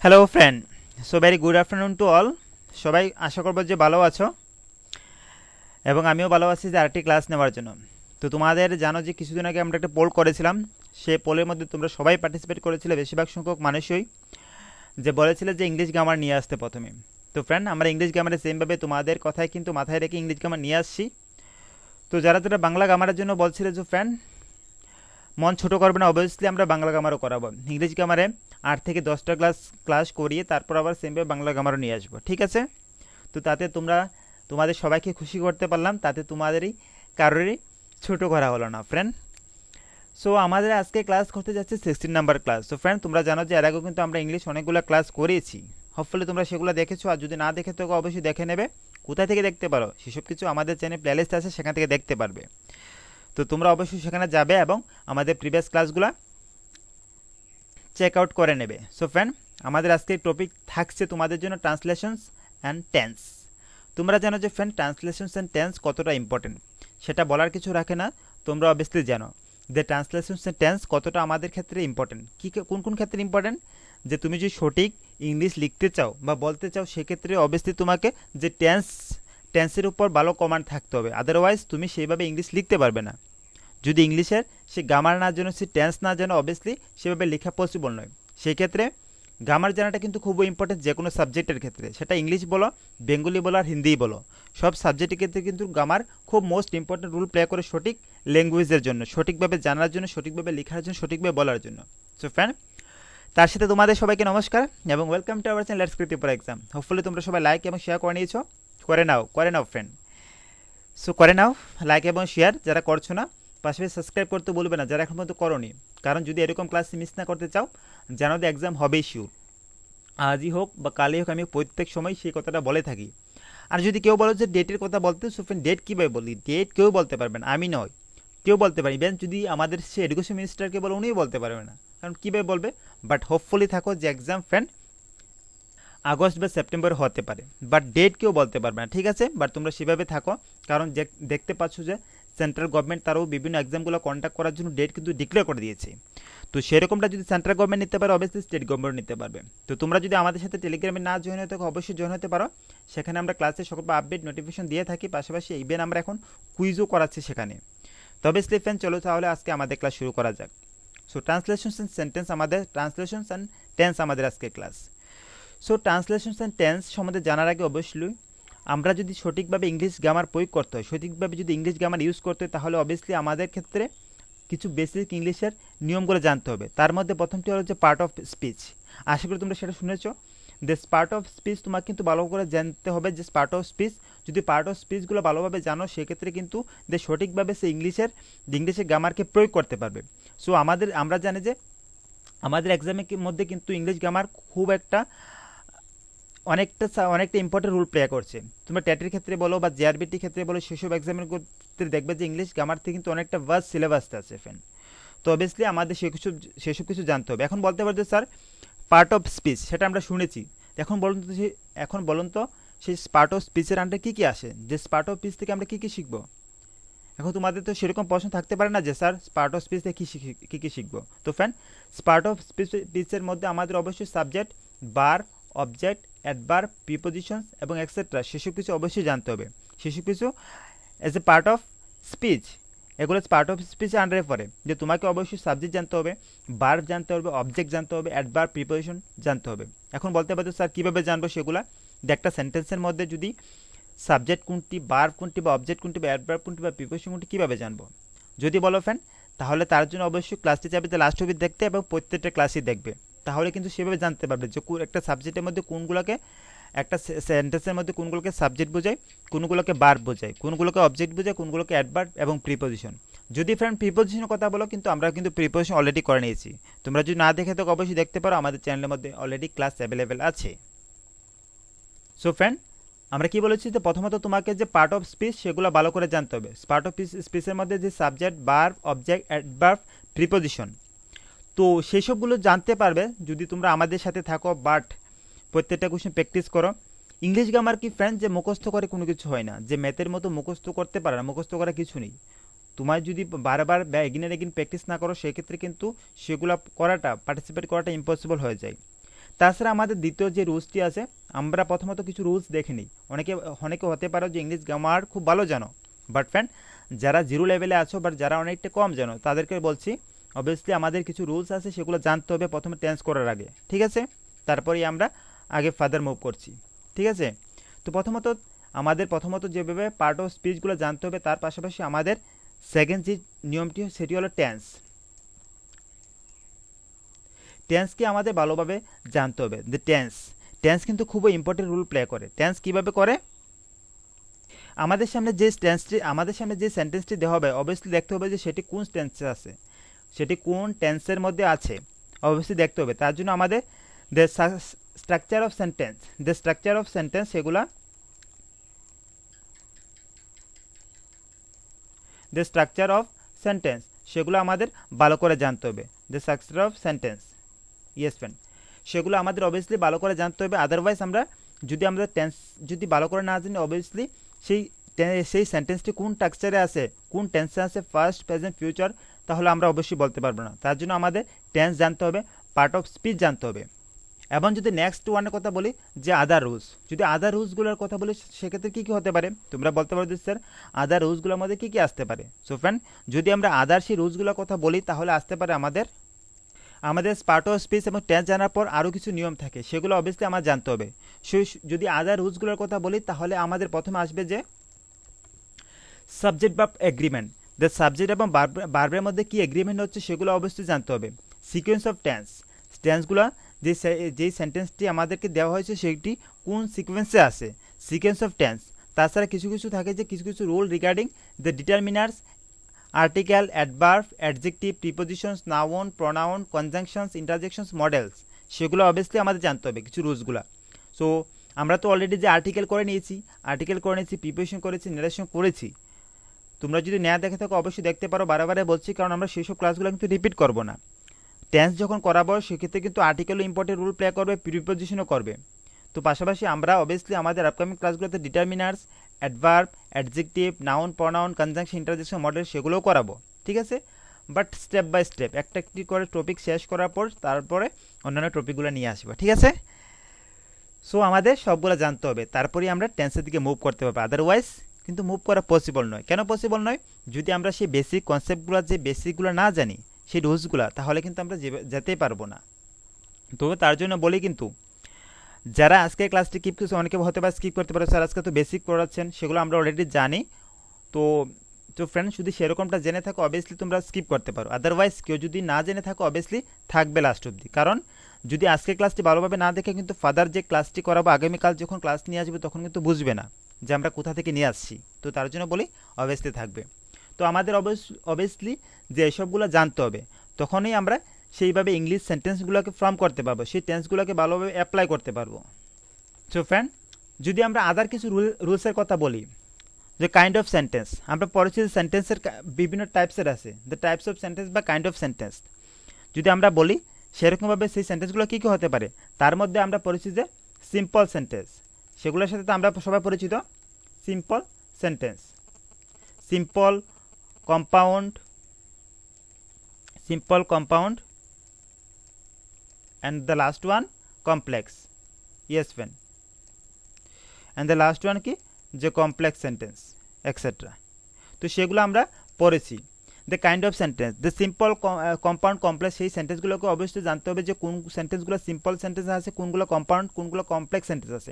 Hello friend, so very good afternoon to all. সবাই আশা করবো যে ভালো আছো এবং আমিও ভালো আছি যে আরেকটি ক্লাস নেওয়ার জন্য। তো তোমাদের জানো যে কিছুদিন আগে আমরা একটা পোল করেছিলাম, সেই পোলের মধ্যে তোমরা সবাই পার্টিসিপেট করেছিলে, বেশিরভাগ সংখ্যক মানুষই, যে বলেছিলে যে ইংলিশ গ্রামার নিয়ে আসতে প্রথমে। তো ফ্রেন্ড, আমরা ইংলিশ গ্রামারে সেমভাবে তোমাদের কথাই কিন্তু মাথায় রেখে ইংলিশ গ্রামার নিয়ে আসছি। তো যারা যারা বাংলা গ্রামারের জন্য বলছিলে যে ফ্রেন্ড মন ছোট করবে না, অবভিয়াসলি আমরা বাংলা গ্রামারও করাবো। ইংলিশ গ্রামারে 8 থেকে 10টা ক্লাস ক্লাস করিয়ে তারপর আবার সেমভাবে বাংলা গ্রামারও নিয়ে আসবো, ঠিক আছে? তো তাতে তোমরা তোমাদের সবাইকে খুশি করতে পারলাম, তাতে তোমাদেরই কারোরই ছোট করা হলো না ফ্রেন্ড। সো আমাদের আজকে ক্লাস করতে যাচ্ছে 16 নাম্বার ক্লাস। তো ফ্রেন্ড, তোমরা জানো যে এর আগেও কিন্তু আমরা ইংলিশ অনেকগুলো ক্লাস করেছি, হোপফুলি তোমরা সেগুলো দেখেছো, আর যদি না দেখে থাকো অবশ্যই দেখে নেবে। কোথায় থেকে দেখতে পারো সেসব কিছু আমাদের চ্যানেল প্লেলিস্ট আছে, সেখান থেকে দেখতে পারবে। তো তোমরা অবশ্যই সেখানে যাবে এবং আমাদের প্রিভিয়াস ক্লাসগুলো চেক আউট করে নেবে। সো ফ্রেন্ড, আমাদের আজকের টপিক থাকছে তোমাদের জন্য ট্রান্সলেশনস অ্যান্ড টেন্স। তোমরা জানো যে ফ্রেন্ড ট্রান্সলেশনস অ্যান্ড টেন্স কতটা ইম্পর্টেন্ট, সেটা বলার কিছু রাখে না। তোমরা অবভিয়াসলি জানো যে ট্রান্সলেশনস অ্যান্ড টেন্স কতটা আমাদের ক্ষেত্রে ইম্পর্টেন্ট। কোন কোন ক্ষেত্রে ইম্পর্টেন্ট, যে তুমি যদি সঠিক ইংলিশ লিখতে চাও বা বলতে চাও, সেক্ষেত্রে অবভিয়াসলি তোমাকে যে টেন্সের উপর ভালো কমান্ড থাকতে হবে, আদারওয়াইজ তুমি সেইভাবে ইংলিশ লিখতে পারবে না। যদি ইংলিশের সে গ্রামার না জানো, সে টেন্স না জানো, অবভিয়াসলি সেভাবে লেখা পসিবল নয়। সেই ক্ষেত্রে গ্রামার জানাটা কিন্তু খুবই ইম্পর্টেন্ট যে কোনো সাবজেক্টের ক্ষেত্রে, সেটা ইংলিশ বলো, বেঙ্গলি বলো আর হিন্দিই বলো, সব সাবজেক্টের ক্ষেত্রে কিন্তু গ্রামার খুব মোস্ট ইম্পর্টেন্ট রোল প্লে করে সঠিক ল্যাঙ্গুয়েজের জন্য, সঠিকভাবে জানার জন্য, সঠিকভাবে লেখার জন্য, সঠিকভাবে বলার জন্য। সো ফ্রেন্ড, তার সাথে তোমাদের সবাইকে নমস্কার এবং welcome to our channel let's create for exam. Hopefully তোমরা সবাই লাইক এবং শেয়ার করে নিয়েছো। করে নাও ফ্রেন্ড। সো করে নাও লাইক এবং শেয়ার যারা করছো না, পাশাপাশি সাবস্ক্রাইব করতে বলবে না যারা এখন পর্যন্ত করোনি, কারণ যদি এরকম ক্লাস মিস না করতে চাও, জানো যে এক্সাম হবেই শিওর। আজই হোক বা কালই হোক, আমি প্রত্যেক সময় সেই কথাটা বলে থাকি। আর যদি কেউ বলো যে ডেটের কথা বলতে, সো ফ্রেন্ড ডেট কীভাবে বলি, ডেট কেউ বলতে পারবে না, আমি নয়, কেউ বলতে পারি। ইভেন যদি আমাদের সে এডুকেশন মিনিস্টারকে বলো, উনিও বলতে পারবে না, কারণ কীভাবে বলবে। বাট হোপফুলি থাকো যে এক্সাম ফ্রেন্ড আগস্ট বা সেপ্টেম্বর হতে পারে, বাট ডেট কেউ বলতে পারবে না, ঠিক আছে? বাট তোমরা সেভাবে থাকো, কারণ দেখতে পাচ্ছ যে সেন্ট্রাল গভর্নমেন্ট তারাও বিভিন্ন এক্সামগুলো কন্ডাক্ট করার জন্য ডেট কিন্তু ডিক্লেয়ার করে দিয়েছে। তো সেরকমটা যদি সেন্ট্রাল গভর্নমেন্ট নিতে পারে, অবশ্যই স্টেট গভর্নমেন্ট নিতে পারবে। তো তোমরা যদি আমাদের সাথে টেলিগ্রামে না জয়েন হতে, অবশ্যই জয়েন হতে পারো। সেখানে আমরা ক্লাসে সকল আপডেট নোটিফিকেশন দিয়ে থাকি, পাশাপাশি ইভেন আমরা এখন কুইজও করাচ্ছি সেখানে। তবে স্লিফেন, চলো তাহলে আজকে আমাদের ক্লাস শুরু করা যাক। সো ট্রান্সলেশনস অ্যান্ড সেন্টেন্স আমাদের, ট্রান্সলেশনস অ্যান্ড টেন্স আমাদের আজকে class. So translations and tense সম্বন্ধে জানার আগে অবশ্যই আমরা যদি সঠিকভাবে ইংলিশ গ্রামার প্রয়োগ করতে হয়, সঠিকভাবে যদি ইংলিশ গ্রামার ইউজ করতে হয়, তাহলে অবভিয়াসলি আমাদের ক্ষেত্রে কিছু বেসিক ইংলিশের নিয়মগুলো জানতে হবে। তার মধ্যে প্রথমটি হলো যে পার্ট অফ স্পিচ। আশা করি তোমরা সেটা শুনেছো। দিস পার্ট অফ স্পিচ তোমাকে কিন্তু ভালো করে জানতে হবে, যে পার্ট অফ স্পিচ, যদি পার্ট অফ স্পিচগুলো ভালোভাবে জানো, সেক্ষেত্রে কিন্তু সঠিকভাবে সে ইংলিশের গ্রামারকে প্রয়োগ করতে পারবে। সো আমরা জানি যে আমাদের এক্সামের মধ্যে কিন্তু ইংলিশ গ্রামার খুব একটা অনেকটা ইম্পর্টেন্ট রোল প্লে করছে। তোমরা ট্যাটের ক্ষেত্রে বলো বা জেআরবিটির ক্ষেত্রে বলো, সেসব এক্সামের ক্ষেত্রে দেখবে যে ইংলিশ গ্রামার থেকে কিন্তু অনেকটা ভাস্ট সিলেবাস আছে ফ্রেন্ড। তো অবভিয়াসলি আমাদের সেসব কিছু জানতে হবে। এখন বলতে পারছো স্যার পার্ট অফ স্পিচ, সেটা আমরা শুনেছি, এখন বলুন তো সেই পার্ট অফ স্পিচের আন্ডারে কী কী আসে, যে পার্ট অফ স্পিচ থেকে আমরা কী কী শিখবো। এখন তোমাদের তো সেরকম প্রশ্ন থাকতে পারে না যে স্যার পার্ট অফ স্পিচ থেকে কী কী শিখবো। তো ফ্রেন্ড, পার্ট অফ স্পিচের মধ্যে আমাদের অবশ্যই subject, verb, object, adverb, prepositions এবং এক্সেট্রা সেসব কিছু অবশ্যই জানতে হবে। সেসব কিছু as a part of speech, এগুলো পার্ট অফ স্পিচের আন্ডারে পড়ে, যে তোমাকে অবশ্যই সাবজেক্ট জানতে হবে, ভার্ব জানতে হবে, অবজেক্ট জানতে হবে, অ্যাডভার্ব, প্রিপোজিশন জানতে হবে। এখন বলতে পারছো স্যার কীভাবে জানবো সেগুলা, যে একটা সেন্টেন্সের মধ্যে যদি সাবজেক্ট কোনটি, ভার্ব কোনটি, বা অবজেক্ট কোনটি, বা অ্যাডভার্ব কোনটি, বা প্রিপোজিশন কোনটি, কীভাবে জানবো? যদি বলো ফ্রেন্ড, তাহলে তার জন্য অবশ্যই ক্লাসটি যাবে যে লাস্ট অবধি দেখতে এবং প্রত্যেকটা ক্লাসই দেখবে, তাহলে কিন্তু সেভাবে জানতে পারবে যে একটা সাবজেক্টের মধ্যে কোনগুলোকে, একটা সেন্টেন্সের মধ্যে কোনগুলোকে সাবজেক্ট বোঝায়, কোনগুলোকে ভার্ব বোঝায়, কোনগুলোকে অবজেক্ট বোঝায়, কোনগুলোকে অ্যাডভার্ব এবং প্রিপোজিশন। যদি ফ্রেন্ড প্রিপোজিশনের কথা বলো, কিন্তু আমরা কিন্তু প্রিপোজিশন অলরেডি করে নিয়েছি। তোমরা যদি না দেখে থাকো অবশ্যই দেখতে পারো, আমাদের চ্যানেলের মধ্যে অলরেডি ক্লাস অ্যাভেলেবেল আছে। সো ফ্রেন্ড, আমরা কি বলেছি, যে প্রথমত তোমাকে যে পার্ট অফ স্পিচ সেগুলো ভালো করে জানতে হবে। পার্ট অফ স্পিচের মধ্যে যে subject, verb, object, adverb, preposition, তো সেসবগুলো জানতে পারবে যদি তোমরা আমাদের সাথে থাকো, বাট প্রত্যেকটা কোশ্চেন প্র্যাকটিস করো। ইংলিশ গ্রামার কি ফ্রেন্ড যে মুখস্থ করে কোনো কিছু হয় না, যে ম্যাথের মতো মুখস্থ করতে পারে না, মুখস্থ করা কিছু নেই। তোমার যদি বারবার এগিন প্র্যাকটিস না করো, সেক্ষেত্রে কিন্তু সেগুলো পার্টিসিপেট করাটা ইম্পসিবল হয়ে যায়। তাছাড়া আমাদের দ্বিতীয় যে রুলসটি আছে, আমরা প্রথমত কিছু রুলস দেখে নিই। অনেকে অনেকে হতে পারো যে ইংলিশ গ্রামার খুব ভালো জানো, বাট ফ্রেন্ড যারা জিরো লেভেলে আছো বাট যারা অনেকটা কম জানো তাদেরকে বলছি অবভিয়াসলি আমাদের কিছু রুলস আছে সেগুলো জানতে হবে প্রথমে টেন্স করার আগে, ঠিক আছে? তারপরেই আমরা আগে ফার্দার মুভ করছি, ঠিক আছে? তো প্রথমত যেভাবে পার্ট অফ স্পিচগুলো জানতে হবে, তার পাশাপাশি আমাদের সেকেন্ড যে নিয়মটি সেটি হলো টেন্স। টেন্সকে আমাদের ভালোভাবে জানতে হবে। যে টেন্স কিন্তু খুবই ইম্পর্টেন্ট রোল প্লে করে। টেন্স কিভাবে করে? আমাদের সামনে যে সেন্টেন্সটি দেওয়া হবে অবভিয়াসলি দেখতে হবে যে সেটি কোন টেন্সে আছে, সেটি কোন টেন্সের মধ্যে আছে অবভিয়াসলি দেখতে হবে। তার জন্য আমাদের দ্য স্ট্রাকচার অফ সেন্টেন্স সেগুলা দ্য স্ট্রাকচার অফ সেন্টেন্স সেগুলো আমাদের ভালো করে জানতে হবে। The structure of sentence, yes friend, সেগুলো আমাদের অবভিয়াসলি ভালো করে জানতে হবে। আদারওয়াইজ আমরা যদি টেন্স যদি ভালো করে না জানি অবভিয়াসলি সেই সেন্টেন্সটি কোন স্ট্রাকচারে আছে, কোন টেন্সে আছে, ফার্স্ট প্রেজেন্ট ফিউচার, তাহলে আমরা অবশ্যই বলতে পারবো না। তার জন্য আমাদের টেন্স জানতে হবে, পার্ট অফ স্পিচ জানতে হবে। এবং যদি নেক্সট ওয়ানের কথা বলি যে আদার রুলস, যদি আদার রুলসগুলোর কথা বলি সেক্ষেত্রে কী কী হতে পারে? তোমরা বলতে পারো যে স্যার আদার রুলসগুলোর মধ্যে কী কী আসতে পারে? সো ফ্রেন্ড, যদি আমরা আদার সেই রুলসগুলোর কথা বলি তাহলে আসতে পারে আমাদের পার্ট অফ স্পিচ এবং টেন্স জানার পর আরও কিছু নিয়ম থাকে, সেগুলো অবভিয়াসলি আমার জানতে হবে। সেই যদি আদার রুলসগুলোর কথা বলি তাহলে আমাদের প্রথমে আসবে যে subject verb agreement. The subject এবং ভার্বের মধ্যে কী এগ্রিমেন্ট হচ্ছে সেগুলো অবশ্যই জানতে হবে। সিকোয়েন্স অফ টেন্সগুলো যেই সেন্টেন্সটি আমাদেরকে দেওয়া হয়েছে সেটি কোন সিকোয়েন্সে আছে, সিকোয়েন্স অফ টেন্স। তাছাড়া কিছু থাকে যে কিছু rule regarding the determiners, articles, adverb, adjective, prepositions, noun, pronoun, conjunctions, interjections, modals, সেগুলো অবভিয়াসলি আমাদের জানতে হবে কিছু রুলসগুলো। সো আমরা তো অলরেডি যে আর্টিকেল করে নিয়েছি, প্রিপোজিশন করেছি, নারেশন করেছি। তোমরা যদি না দেখে থাকো অবশ্যই দেখতে পারো, বারে বলছি কারণ আমরা সেই সব ক্লাসগুলো কিন্তু রিপিট করবো না। টেন্স যখন করাবো সেক্ষেত্রে কিন্তু আর্টিকেলও ইম্পর্টেন্ট রোল প্লে করবে, প্রিপোজিশনও করবে। তো পাশাপাশি আমরা অবভিয়াসলি আমাদের আপকামিং ক্লাসগুলোতে determiners, adverb, adjective, noun, pronoun, conjunction, interjection, model সেগুলোও করাবো, ঠিক আছে? বাট স্টেপ বাই স্টেপ একটি করে টপিক শেষ করার পর তারপরে অন্যান্য টপিকগুলো নিয়ে আসবো, ঠিক আছে? সো আমাদের সবগুলো জানতে হবে, তারপরেই আমরা টেন্সের দিকে মুভ করতে পারবো। আদারওয়াইজ কিন্তু মুভ করা পসিবল নয়। কেন পসিবল নয়? যদি আমরা সেই বেসিক কনসেপ্টগুলো যে বেসিকগুলো না জানি, সেই রুলসগুলো, তাহলে কিন্তু আমরা যেতেই পারবো না। তো তার জন্য বলি কিন্তু যারা আজকে ক্লাসটি স্কিপ করছে, অনেকে হতে পারে স্কিপ করতে পারে, স্যার আজকে তো বেসিক পড়াচ্ছেন, সেগুলো আমরা অলরেডি জানি। তো ফ্রেন্ডস, যদি সেরকমটা জেনে থাকো অবভিয়াসলি তোমরা স্কিপ করতে পারো। আদারওয়াইজ কেউ যদি না জেনে থাকো অবভিয়াসলি থাকবে লাস্ট অবধি, কারণ যদি আজকে ক্লাসটি ভালোভাবে না দেখে কিন্তু ফাদার যে ক্লাসটি করাবো আগামীকাল যখন ক্লাস নিয়ে আসবে তখন কিন্তু বুঝবে না যে আমরা কোথা থেকে নিয়ে আসছি। তো তার জন্য বলি অবভিয়াসলি থাকবে। তো আমাদের অবভিয়াসলি যে এসবগুলো জানতে হবে, তখনই আমরা সেইভাবে ইংলিশ সেন্টেন্সগুলোকে ফর্ম করতে পারবো, সেই টেন্সগুলোকে ভালোভাবে অ্যাপ্লাই করতে পারবো। সো ফ্রেন্ড, যদি আমরা আদার কিছু রুলসের কথা বলি, যে কাইন্ড অফ সেন্টেন্স, আমরা পড়েছি যে সেন্টেন্সের বিভিন্ন টাইপসের আছে, দ্য টাইপস অফ সেন্টেন্স বা কাইন্ড অফ সেন্টেন্স। যদি আমরা বলি সেরকমভাবে সেই সেন্টেন্সগুলো কী কী হতে পারে, তার মধ্যে আমরা পড়েছি যে সিম্পল সেন্টেন্স, সেগুলোর সাথে তো আমরা সবাই পরিচিত। Simple sentence, simple compound, and the last one complex, yes friend, and the last one কি যে কমপ্লেক্স সেন্টেন্স এক্সেট্রা। তো সেগুলো আমরা পড়েছি। The kind of sentence, the simple, compound, complex, সেই সেন্টেন্সগুলোকে অবশ্যই জানতে হবে যে কোন সেন্টেন্সগুলো সিম্পল সেন্টেন্স আছে, কোনগুলো কম্পাউন্ড, কোনগুলো কমপ্লেক্স সেন্টেন্স আছে।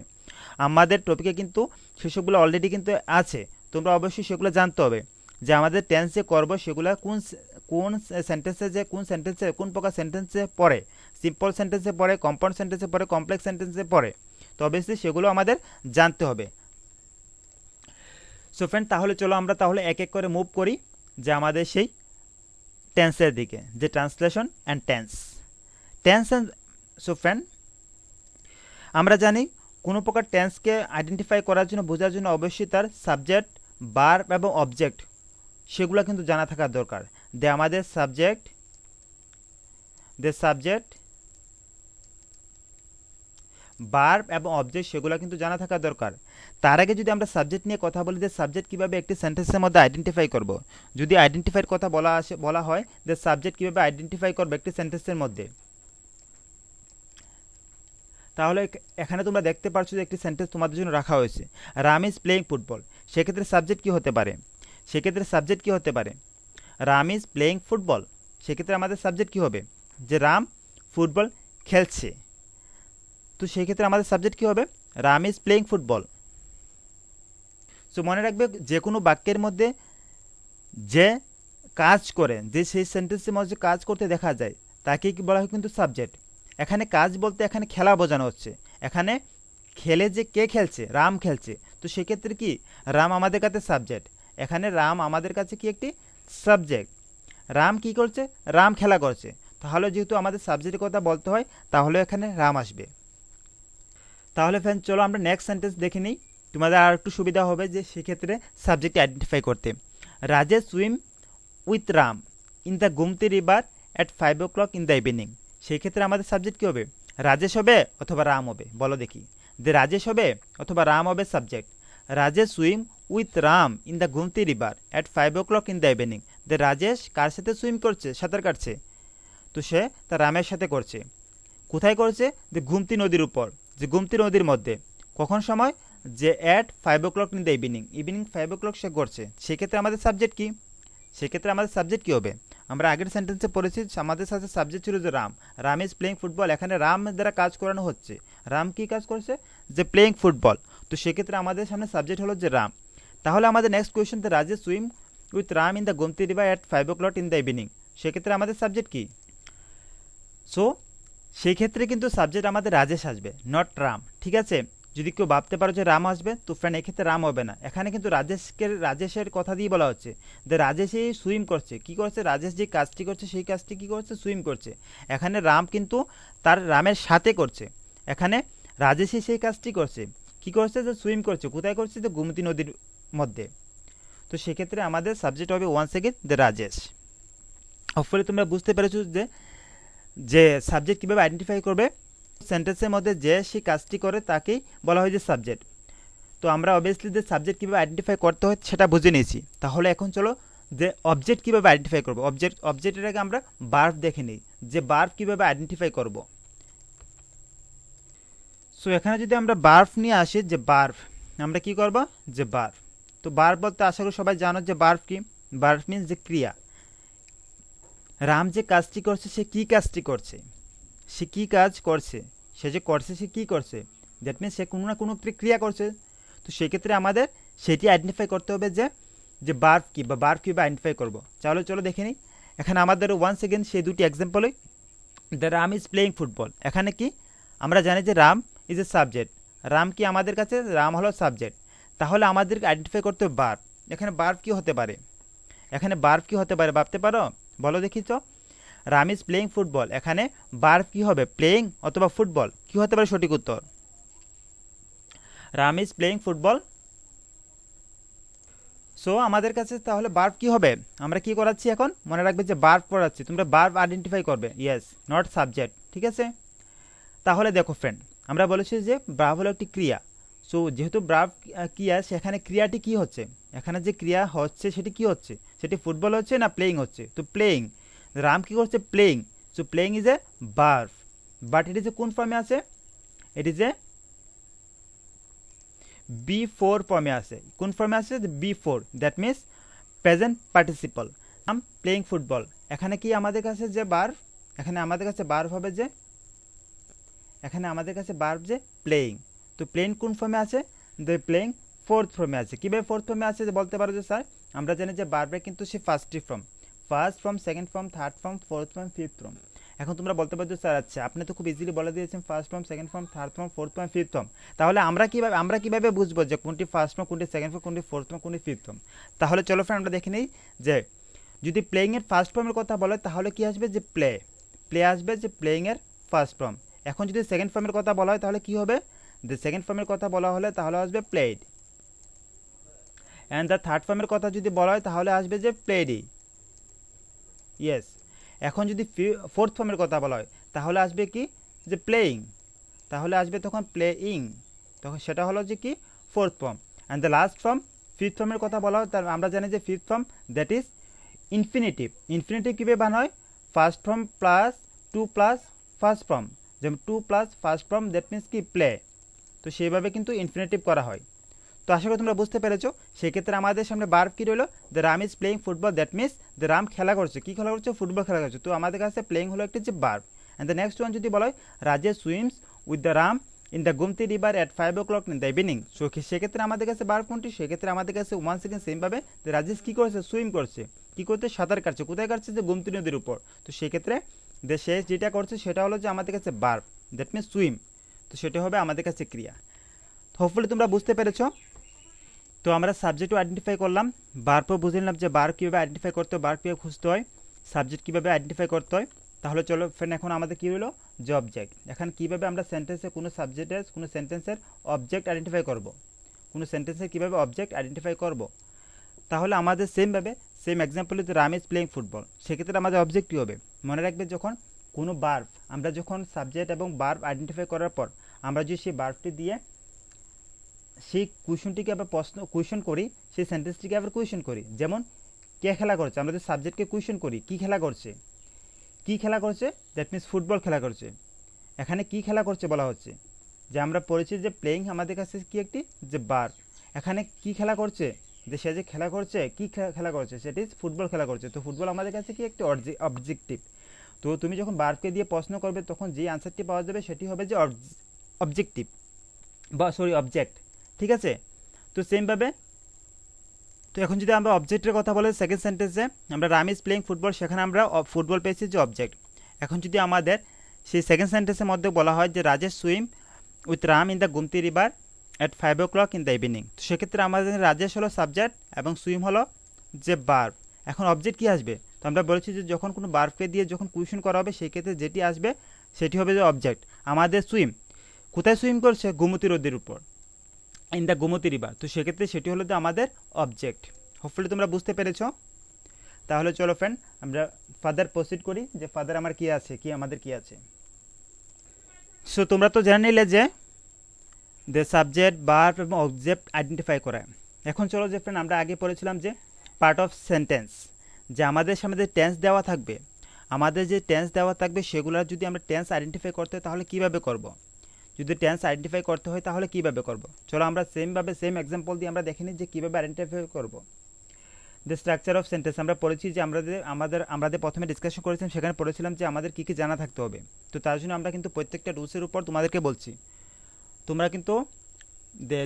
আমাদের টপিকে কিন্তু সেসবগুলো অলরেডি কিন্তু আছে, তোমরা অবশ্যই সেগুলো জানতে হবে যে আমাদের টেন্স যে করবো সেগুলো কোন সেন্টেন্সে কোন প্রকার সেন্টেন্সে পড়ে, সিম্পল সেন্টেন্সে পড়ে, কম্পাউন্ড সেন্টেন্সে পড়ে, কমপ্লেক্স সেন্টেন্সে পড়ে। তো অবভিয়াসলি সেগুলো আমাদের জানতে হবে। সো ফ্রেন্ড, তাহলে চলো আমরা এক এক করে মুভ করি যে আমাদের সেই টেন্সের দিকে, যে translation and tense. So friend, আমরা জানি কোনো প্রকার টেন্সকে আইডেন্টিফাই করার জন্য, বোঝার জন্য অবশ্যই তার সাবজেক্ট, ভার্ব এবং অবজেক্ট সেগুলো কিন্তু জানা থাকা দরকার। আমাদের সাবজেক্ট, ভার্ব এবং অবজেক্ট সেগুলো কিন্তু জানা থাকা দরকার। তার আগে যদি আমরা সাবজেক্ট নিয়ে কথা বলি, যে সাবজেক্ট কীভাবে একটি সেন্টেন্সের মধ্যে আইডেন্টিফাই করব, যদি আইডেন্টিফাইয়ের কথা বলা হয় যে সাবজেক্ট কীভাবে আইডেন্টিফাই করবে একটি সেন্টেন্সের মধ্যে, তাহলে এখানে তোমরা দেখতে পাচ্ছ যে একটি সেন্টেন্স তোমাদের জন্য রাখা হয়েছে, রাম ইজ প্লেইং ফুটবল। সেক্ষেত্রে সাবজেক্ট কি হতে পারে? Ram is playing football. সেক্ষেত্রে আমাদের সাবজেক্ট কি হবে? যে রাম ফুটবল খেলছে। তো সেক্ষেত্রে আমাদের সাবজেক্ট কি হবে? Ram is playing football. So মনে রাখবে, যে কোনো বাক্যের মধ্যে যে কাজ করে, যে সেই সেন্টেন্সের মধ্যে কাজ করতে দেখা যায়, তাকে কি বলা হয়? কিন্তু সাবজেক্ট। এখানে কাজ বলতে এখানে খেলা বোঝানো হচ্ছে। এখানে খেলে যে কে খেলছে? রাম খেলছে। তো সেক্ষেত্রে কি রাম আমাদের কাছে সাবজেক্ট। এখানে রাম আমাদের কাছে কি একটি সাবজেক্ট। রাম কি করছে? রাম খেলা করছে। তাহলে যেহেতু আমাদের সাবজেক্টের কথা বলতে হয়, তাহলে এখানে রাম আসবে। তাহলে ফ্রেন্ড চলো আমরা নেক্সট সেন্টেন্স দেখে নিই, তোমাদের আর একটু সুবিধা হবে যে সেক্ষেত্রে সাবজেক্ট আইডেন্টিফাই করতে। Rajesh swim with Ram in the Gomti river at 5 o'clock in the evening. সেই ক্ষেত্রে আমাদের সাবজেক্ট কী হবে? রাজেশ হবে অথবা রাম হবে? বলো দেখি, যে রাজেশ হবে অথবা রাম হবে subject. Rajesh swim with Ram in the Gomti river at 5 o'clock in the evening. যে রাজেশ কার সাথে সুইম করছে? সাঁতার কাটছে। তো সে তার রামের সাথে করছে। কোথায় করছে? যে গোমতী নদীর উপর, যে গোমতী নদীর মধ্যে। কখন সময়? যে at 5 o'clock in the evening, 5 o'clock সে করছে। সেক্ষেত্রে আমাদের সাবজেক্ট কি? কী হবে? আমরা আগের সেন্টেন্সে পড়েছি আমাদের সাথে সাবজেক্ট ছিল যে Ram. Ram is playing football. এখানে রাম দ্বারা কাজ করানো হচ্ছে। রাম কি কাজ করছে? যে প্লেইং ফুটবল। তো সেক্ষেত্রে আমাদের সামনে সাবজেক্ট হলো যে রাম। তাহলে আমাদের নেক্সট কোয়েশ্চেন, যে Rajesh swim with Ram in the Gomti river at 5 o'clock in the evening. সেক্ষেত্রে আমাদের সাবজেক্ট কি? সো সেই ক্ষেত্রে কিন্তু সাবজেক্ট আমাদের রাজেশ আসবে, নট রাম। ঠিক আছে? যদি কেউ ভাবতে পারো যে রাম আসবে, তো ফ্রেন্ড এক্ষেত্রে রাম হবে না। এখানে কিন্তু রাজেশের কথা দিয়ে বলা হচ্ছে যে রাজেশই সুইম করছে। কি করছে? রাজেশ যে কাজটি করছে সেই কাজটি কি করছে? সুইম করছে। এখানে রাম কিন্তু তার রামের সাথে করছে। এখানে রাজেশই সেই কাজটি করছে। কি করছে? যে সুইম করছে। কোথায় করছে? যে গোমতী নদীর মধ্যে। তো সেক্ষেত্রে আমাদের সাবজেক্ট হবে once again the Rajesh. Hopefully তোমরা বুঝতে পেরেছো যে সাবজেক্ট কীভাবে আইডেন্টিফাই করবে। সেন্টেন্সের মধ্যে যে সেই কাজটি করে তাকেই বলা হয় যে সাবজেক্ট। তো আমরা অবভিয়াসলি যে সাবজেক্ট কীভাবে আইডেন্টিফাই করতে হয় সেটা বুঝে নিয়েছি। তাহলে এখন চলো যে অবজেক্ট কীভাবে আইডেন্টিফাই করবো। অবজেক্টের আগে আমরা বার্ব দেখে নিই, যে বার্ব কীভাবে আইডেন্টিফাই করব। সো এখানে যদি আমরা বার্ব নিয়ে আসি, যে বার্ব আমরা কি করব? যে বার্ব। তো বার্ব বলতে আশা করি সবাই জানো যে বার্ব কি। বার্ব মিনস যে ক্রিয়া। রাম যে কাজটি করছে, সে কি কাজটি করছে? সে কি কাজ করছে? সে যে করছে, সে কি করছে? দ্যাট মিনস সে কোনো না কোনো ক্রিয়া করছে। তো সেক্ষেত্রে আমাদের সেটি আইডেন্টিফাই করতে হবে যে বার্ব কি, বা বার্ব কীভাবে আইডেন্টিফাই করবো। চলো দেখে নিই। এখানে আমাদের ওয়ান্স এগেন সেই দুটি এক্সাম্পলই। The Ram is playing football. এখানে কি আমরা জানি যে Ram is a subject. Ram কি আমাদের কাছে? রাম হলো সাবজেক্ট। তাহলে আমাদেরকে আইডেন্টিফাই করতে হবে বার্ব। এখানে বার্ব কি হতে পারে? ভাবতে পারো? বলো দেখি তো। Ram is playing football. এখানে বার্ব কি হবে? প্লেইং অথবা ফুটবল? কি হতে পারে সঠিক উত্তর? Ram is playing football. So আমাদের কাছে তাহলে বার্ব কি হবে? আমরা কি করাচ্ছি এখন? মনে রাখবে যে বার্ব পড়াচ্ছি, তোমরা বার্ব আইডেন্টিফাই করবে। Yes, not subject. ঠিক আছে? তাহলে দেখো ফ্রেন্ড, আমরা বলেছি যে বার্ব হলো একটি ক্রিয়া। সো যেহেতু বার্ব ক্রিয়া, সেখানে ক্রিয়াটি কি হচ্ছে? এখানে যে ক্রিয়া হচ্ছে সেটি কি হচ্ছে? সেটি ফুটবল হচ্ছে না প্লেইং হচ্ছে? তো প্লেইং। রাম কি করছে? Playing. So playing is a verb, but it is এ কোন ফর্মে আছে? ইট ইজ এ B4 ফর্মে আছে। কোন ফর্মে আছে? B4। That means present participle. Am playing football. এখানে কি আমাদের কাছে যে বার্ব, এখানে আমাদের কাছে বার্ব হবে যে, প্লেইং। তো প্লেইং কোন ফর্মে আছে? দ্য প্লেইং ফোর্থ ফর্মে আছে। কীভাবে ফোর্থ ফর্মে আছে যে বলতে পারো যে স্যার, আমরা জানি যে বার্বের কিন্তু সে first form, second form, third form, fourth form, fifth form. এখন তোমরা বলতে পারো যে স্যার আচ্ছা, আপনি তো খুব ইজিলি বলে দিয়েছেন first form, second form, third form, fourth form, fifth form. তাহলে আমরা কিভাবে বুঝবো যে কোনটি ফার্স্ট ফর্ম, কোনটি সেকেন্ড ফর্ম, কোনটি ফোর্থ ফর্ম, কোনটি ফিফথ ফর্ম? তাহলে চলো ফ্রেন্ড আমরা দেখে নিই যে যদি প্লেইং এর ফার্স্ট ফর্মের কথা বলে তাহলে কি আসবে? যে প্লে আসবে, যে প্লেইং এর ফার্স্ট ফর্ম। এখন যদি সেকেন্ড ফর্মের কথা বলা হয় তাহলে কি হবে? যে সেকেন্ড ফর্মের কথা বলা হলে তাহলে আসবে প্লেড। অ্যান্ড দ্য থার্ড ফর্মের কথা যদি বলা হয় তাহলে আসবে যে প্লেডি। ইয়েস। এখন যদি ফোর্থ ফর্মের কথা বলা হয় তাহলে আসবে কি? যে প্লেইং। তাহলে আসবে তখন প্লেইং, তখন সেটা হলো যে কি? Fourth form. And the last form, fifth ফর্মের কথা বলা হয়, তার আমরা জানি যে fifth form that is infinitive. কীভাবে বানানো হয়? First form plus to plus first form, যেমন to plus first form that means কি প্লে, তো সেইভাবে কিন্তু ইনফিনিটিভ করা হয়। তো আশা করি তোমরা বুঝতে পেরেছো। সেক্ষেত্রে আমাদের সামনে ভার্ব কী রইলো, the Ram is playing football, that means the Ram খেলা করছে, কী খেলা করছে, ফুটবল খেলা করছে। তো আমাদের কাছে প্লেয়িং হলো একটি যে verb. And the next one যদি বলা হয় Rajesh swims with the Ram in the Gumti river at 5 o'clock in the evening. So সেক্ষেত্রে আমাদের কাছে ভার্ব কোনটি, সেক্ষেত্রে আমাদের কাছে ওয়ান সেকেন্ড সেমভাবে রাজেশ কী করছে, সুইম করছে, কী করতে, সাঁতার কাটছে, কোথায় কাটছে, যে গুমতি নদীর উপর। তো সেক্ষেত্রে সে যেটা করছে সেটা হলো যে আমাদের কাছে ভার্ব, দ্যাট মিনস সুইম। তো সেটা হবে আমাদের কাছে ক্রিয়া। হোপফুলি তোমরা বুঝতে পেরেছো। তো আমরা সাবজেক্টও আইডেন্টিফাই করলাম, ভার্বও বুঝে নিলাম যে ভার্ব কীভাবে আইডেন্টিফাই করতে হয়, ভার্ব কীভাবে খুঁজতে হয়, সাবজেক্ট কীভাবে আইডেন্টিফাই করতে হয়। তাহলে চলো ফ্রেন্ড, এখন আমাদের কী হলো, যে অবজেক্ট। এখন কীভাবে আমরা সেন্টেন্সে কোনো সাবজেক্টের কোনো সেন্টেন্সের অবজেক্ট আইডেন্টিফাই করব, কোনো সেন্টেন্সের কীভাবে অবজেক্ট আইডেন্টিফাই করব। তাহলে আমাদের সেমভাবে সেম এক্সাম্পল হচ্ছে রাম ইজ প্লেইং ফুটবল, সেক্ষেত্রে আমাদের অবজেক্ট কী হবে, মনে রাখবে যখন কোনো ভার্ব আমরা যখন সাবজেক্ট এবং ভার্ব আইডেন্টিফাই করার পর আমরা যদি সেই ভার্বটি দিয়ে সেই কোয়েশনটিকে আবার প্রশ্ন কোয়েশন করি, সেই সেন্টেন্সটিকে আবার কোয়েশন করি। যেমন কে খেলা করছে, আমরা যদি সাবজেক্টকে কোয়েশন করি কী খেলা করছে, কী খেলা করছে, দ্যাট মিনস ফুটবল খেলা করছে। এখানে কী খেলা করছে বলা হচ্ছে, যে আমরা পড়েছি যে প্লেইং আমাদের কাছে কি একটি যে ভার্ব। এখানে কী খেলা করছে, যে সে যে খেলা করছে, কী খেলা করছে, সেটি ফুটবল খেলা করছে। তো ফুটবল আমাদের কাছে কি একটি অবজেক্টিভ। তো তুমি যখন ভার্বকে দিয়ে প্রশ্ন করবে তখন যে আনসারটি পাওয়া যাবে সেটি হবে যে অবজেক্টিভ বা অবজেক্ট, ঠিক আছে। তো সেমভাবে, তো এখন যদি আমরা অবজেক্টের কথা বলি সেকেন্ড সেন্টেন্সে আমরা রাম ইজ প্লেইং ফুটবল, সেখানে আমরা ফুটবল পেয়েছি যে অবজেক্ট। এখন যদি আমাদের সেই সেকেন্ড সেন্টেন্সের মধ্যে বলা হয় যে Rajesh swim with Ram in the Gumti river at 5 o'clock in the evening, তো সেক্ষেত্রে আমাদের রাজেশ হলো সাবজেক্ট এবং সুইম হলো যে ভার্ব। এখন অবজেক্ট কী আসবে, তো আমরা বলেছি যে যখন কোনো ভার্বকে দিয়ে যখন কোয়েশন করা হবে সেই ক্ষেত্রে যেটি আসবে সেটি হবে যে অবজেক্ট। আমাদের সুইম কোথায় সুইম করছে, গোমতী নদীর উপর, ইন দ্য গোমতী রিভার, তো সেক্ষেত্রে সেটি হলো যে আমাদের অবজেক্ট। হোপফুলি তোমরা বুঝতে পেরেছ। তাহলে চলো ফ্রেন্ড আমরা ফার্দার প্রসিড করি, যে ফার্দার আমার কী আছে, কি আমাদের কী আছে। সো তোমরা তো জেনে নিলে যে দ্য সাবজেক্ট, ভার্ব এবং অবজেক্ট আইডেন্টিফাই করা। এখন চলো যে ফ্রেন্ড আমরা আগে পড়েছিলাম যে পার্ট অফ সেন্টেন্স, যে আমাদের সামনে যে টেন্স দেওয়া থাকবে, আমাদের যে টেন্স দেওয়া থাকবে সেগুলোর যদি আমরা টেন্স আইডেন্টিফাই করতে হয় তাহলে কীভাবে করব, যদি টেন্স আইডেন্টিফাই করতে হয় তাহলে কীভাবে করব। চলো আমরা সেমভাবে সেম এক্সাম্পল দিয়ে আমরা দেখে নিই যে কীভাবে আইডেন্টিফাই করব। দ্য স্ট্রাকচার অফ সেন্টেন্স আমরা পড়েছি যে আমাদের প্রথমে ডিসকাশন করেছিলাম, সেখানে পড়েছিলাম যে আমাদের কী কী জানা থাকতে হবে। তো তার জন্য আমরা কিন্তু প্রত্যেকটা রুলসের উপর তোমাদেরকে বলছি। তোমরা কিন্তু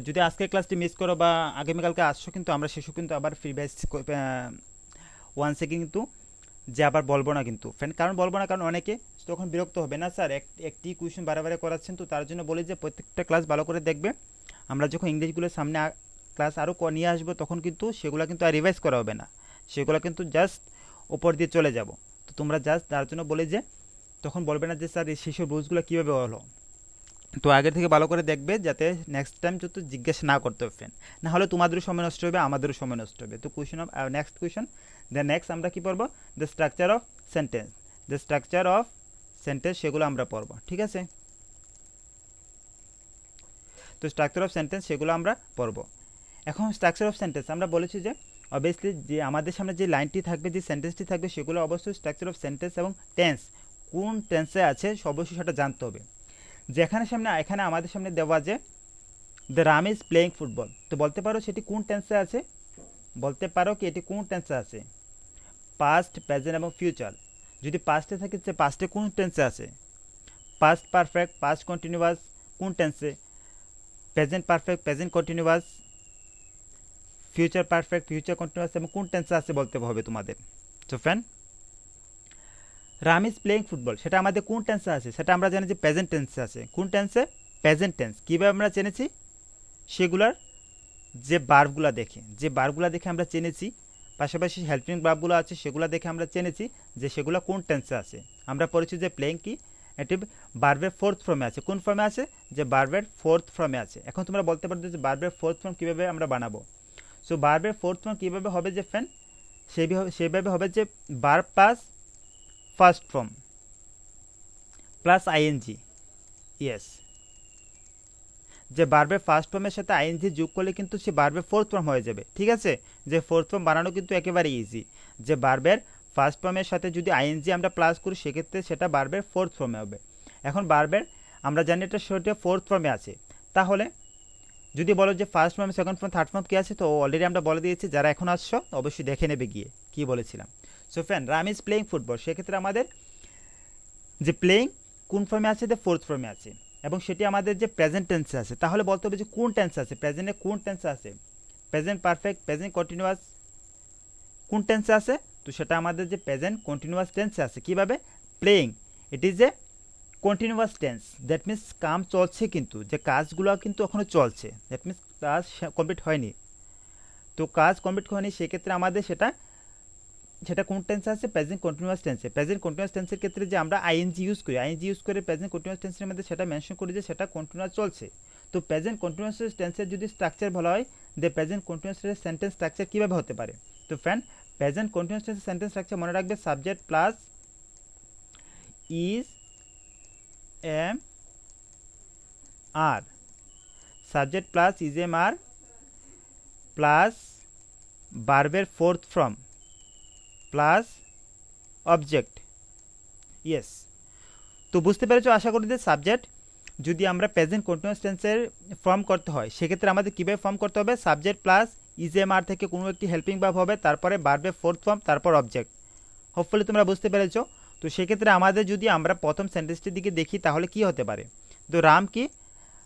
যদি আজকের ক্লাসটি মিস করো বা আগামীকালকে আসছো, কিন্তু আমরা শেষও কিন্তু আবার ফ্রি ব্যাচ ওয়ান্সে কিন্তু যে আবার বলবো না কিন্তু ফ্রেন্ড, কারণ বলবো না কারণ অনেকে তখন বিরক্ত হবে না, স্যার একটি কোয়েশন বারে করাচ্ছেন। তো তার জন্য বলি যে প্রত্যেকটা ক্লাস ভালো করে দেখবে। আমরা যখন ইংলিশগুলোর সামনে ক্লাস আরও নিয়ে আসবো তখন কিন্তু সেগুলো কিন্তু আর রিভাইজ করা হবে না, সেগুলো কিন্তু জাস্ট ওপর দিয়ে চলে যাব। তো তোমরা জাস্ট তার জন্য বলি যে তখন বলবে না যে স্যার এই সেসব রুলসগুলো কীভাবে হলো। তো আগে থেকে ভালো করে দেখবে যাতে নেক্সট টাইম যত জিজ্ঞাসা না করতে হবে ফ্রেন্ড, না হলে তোমাদেরও সময় নষ্ট হবে, আমাদেরও সময় নষ্ট হবে। তো question of next question, the next আমরা কী পড়বো, the structure of sentence, the structure of sentence সেগুলো আমরা পড়বো, ঠিক আছে। তো স্ট্রাকচার অফ সেন্টেন্স সেগুলো আমরা পড়বো। এখন স্ট্রাকচার অফ সেন্টেন্স আমরা বলেছি যে অবভিয়াসলি যে আমাদের সামনে যে লাইনটি থাকবে, যে সেন্টেন্সটি থাকবে, সেগুলো অবশ্যই স্ট্রাকচার অফ সেন্টেন্স এবং টেন্স কোন টেন্সে আছে অবশ্যই সেটা জানতে হবে। যেখানে এখানে আমাদের সামনে দেওয়া যে the Ram is playing football, তো বলতে পারো সেটি কোন টেন্সে আছে, বলতে পারো কি এটি কোন টেন্সে আছে, পাস্ট, প্রেজেন্ট এবং ফিউচার। যদি পাস্টে থাকে যে পাস্টে কোন টেন্সে আছে, পাস্ট পারফেক্ট, পাস্ট কন্টিনিউয়াস কোন টেন্সে, present perfect, present continuous, future perfect, future continuous এবং কোন টেন্সে আছে বলতে হবে তোমাদের। তো friend Ram is playing football সেটা আমাদের কোন টেন্সে আছে, সেটা আমরা জানি যে প্রেজেন্ট টেন্সে আছে। কোন টেন্সে, প্রেজেন্ট টেন্স। কীভাবে আমরা জেনেছি, সেগুলার যে ভার্বগুলো দেখে আমরা জেনেছি, পাশাপাশি হেল্পিং ভার্বগুলো আছে সেগুলো দেখে আমরা জেনেছি যে সেগুলো কোন টেন্সে আছে। আমরা পড়েছি যে প্লেইং কি এটি ভার্বের ফোর্থ ফর্মে আছে, কোন ফর্মে আছে, যে ভার্বের ফোর্থ ফর্মে আছে। এখন তোমরা বলতে পারো যে ভার্বের ফোর্থ ফর্ম কীভাবে আমরা বানাবো। সো ভার্বের ফোর্থ ফর্ম কীভাবে হবে যে ফ্রেন্ড, সেইভাবে হবে যে verb plus first form plus ING, yes, যে ভার্বের ফার্স্ট ফর্মের সাথে আইএনজি যোগ করলে কিন্তু সে ভার্বের ফোর্থ ফর্ম হয়ে যাবে, ঠিক আছে। যে ফোর্থ ফর্ম বানানো কিন্তু একেবারে ইজি, যে ভার্বের ফার্স্ট ফর্মের সাথে যদি আইএনজি আমরা প্লাস করি সেক্ষেত্রে সেটা ভার্বের ফোর্থ ফর্মে হবে। এখন ভার্বের আমরা জানি এটা সেটা ফোর্থ ফর্মে আছে, তাহলে যদি বলো যে first form, second form, third form কী আছে, তো অলরেডি আমরা বলে দিয়েছি, যারা এখন আসছো অবশ্যই দেখে নেবে গিয়ে কী বলেছিলাম। So friend, Ram is playing football, সেক্ষেত্রে আমাদের যে প্লেয়িং কোন ফর্মে আছে, যে ফোর্থ ফর্মে আছে, এবং সেটি আমাদের যে প্রেজেন্ট টেন্সে আছে, তাহলে বলতে হবে যে কোন টেন্সে আছে, প্রেজেন্টে কোন টেন্সে আছে, প্রেজেন্ট পারফেক্ট, প্রেজেন্ট কন্টিনিউয়াস কোন টেন্সে আছে, তো সেটা আমাদের যে প্রেজেন্ট কন্টিনিউয়াস টেন্সে আছে। কীভাবে? Playing, it is a continuous tense, that means কাম চলছে, কিন্তু যে কাজগুলো কিন্তু এখনও চলছে, দ্যাট মিন্স কাজ কমপ্লিট হয়নি, তো কাজ কমপ্লিট হয়নি, সেক্ষেত্রে আমাদের সেটা কোন টেন্সে আছে, প্রেজেন্ট কন্টিনিউয়াস টেন্সে। প্রেজেন্ট কন্টিনিউয়াস টেন্সের ক্ষেত্রে যে আমরা আইএনজি ইউজ করি, আইএনজি ইউজ করে প্রেজেন্ট কন্টিনিউয়াস টেন্সের মধ্যে সেটা মেনশন করি যে সেটা কন্টিনিউয়াস চলছে। তো প্রেজেন্ট কন্টিনিউয়াস টেন্সের যদি স্ট্রাকচার ভালো হয়, যে প্রেজেন্ট কন্টিনিউয়াস টেন্সের সেন্টেন্স স্ট্রাকচার কীভাবে হতে পারে, তো ফ্রেন্ড, প্রেজেন্ট কন্টিনিউয়াস টেন্সের সেন্টেন্স স্ট্রাকচার মনে রাখবে, subject plus is am are, subject plus is am are plus ভার্বের fourth form plus object. Yes, তো বুঝতে পেরেছো আশা করি যে সাবজেক্ট যদি আমরা প্রেজেন্ট কন্টিনিউয়াস টেন্সের ফর্ম করতে হয়, সেক্ষেত্রে আমাদের কীভাবে ফর্ম করতে হবে, সাবজেক্ট প্লাস ইজ এম আর থেকে কোনো একটি হেল্পিং ভার্ব হবে, তারপরে ভার্বের ফোর্থ ফর্ম, তারপর অবজেক্ট। হোপফুলি তোমরা বুঝতে পেরেছো। তো সেক্ষেত্রে আমাদের যদি আমরা প্রথম সেন্টেন্সটির দিকে দেখি, তাহলে কি হতে পারে, তো রাম কি,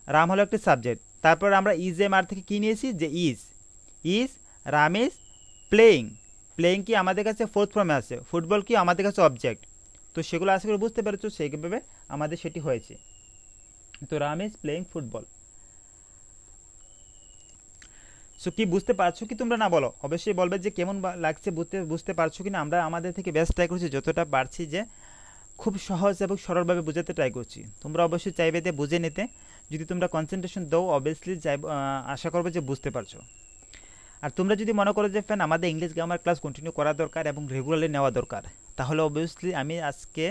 রাম হলো একটি সাবজেক্ট, তারপর আমরা ইজ এম আর থেকে কী নিয়েছি, যে is Ram is playing, playing কি আমাদের কাছে ফোর্থ ফর্মে আছে, ফুটবল কি আমাদের কাছে অবজেক্ট, তো সেগুলো আশা করে বুঝতে পেরেছো, সেইভাবে আমাদের সেটি হয়েছে। তো Ram is playing football. So কি বুঝতে পারছো কি তোমরা, না বলো অবশ্যই বলবে যে কেমন লাগছে, বুঝতে পারছো কি না। আমরা আমাদের থেকে বেস্ট ট্রাই করছি, যতটা পারছি যে খুব সহজ এবং সরলভাবে বোঝাতে ট্রাই করছি। তোমরা অবশ্যই চাইবে যে বুঝে নিতে, যদি তোমরা কনসেন্ট্রেশন দাও অবভিয়াসলি আশা করবো যে বুঝতে পারছো। আর তোমরা যদি মনে করো যে ফ্যান আমাদের ইংলিশ গ্রামার ক্লাস কন্টিনিউ করা দরকার এবং রেগুলারলি নেওয়া দরকার, তাহলে অবভিয়াসলি আমি আজকে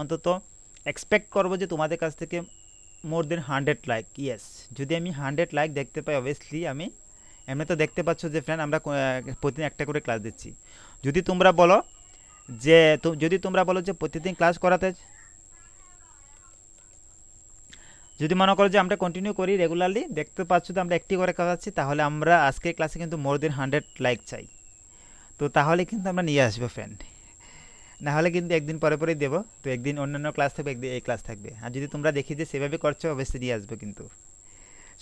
অন্তত এক্সপেক্ট করবো যে তোমাদের কাছ থেকে মোর দেন 100 লাইক। ইয়েস, যদি আমি 100 লাইক দেখতে পাই, অবভিয়াসলি আমি এমনি তো দেখতে পাচ্ছ যে ফ্রেন্ড আমরা প্রতিদিন একটা করে ক্লাস দিচ্ছি। যদি তোমরা বলো যে প্রতিদিন ক্লাস করাতে, যদি মনে করো যে আমরা কন্টিনিউ করি রেগুলারলি, দেখতে পাচ্ছ তো আমরা একটি করে করাচ্ছি, তাহলে আমরা আজকের ক্লাসে কিন্তু মোর দেন 100 লাইক চাই। তো তাহলে কিন্তু আমরা নিয়ে আসবো ফ্রেন্ড, না হলে কিন্তু একদিন পরে পরেই দেবো, তো একদিন অন্যান্য ক্লাস থাকবে, একদিন এই ক্লাস থাকবে। আর যদি তোমরা দেখি যে সেভাবে করছো, অবশ্যই নিয়ে আসবো, কিন্তু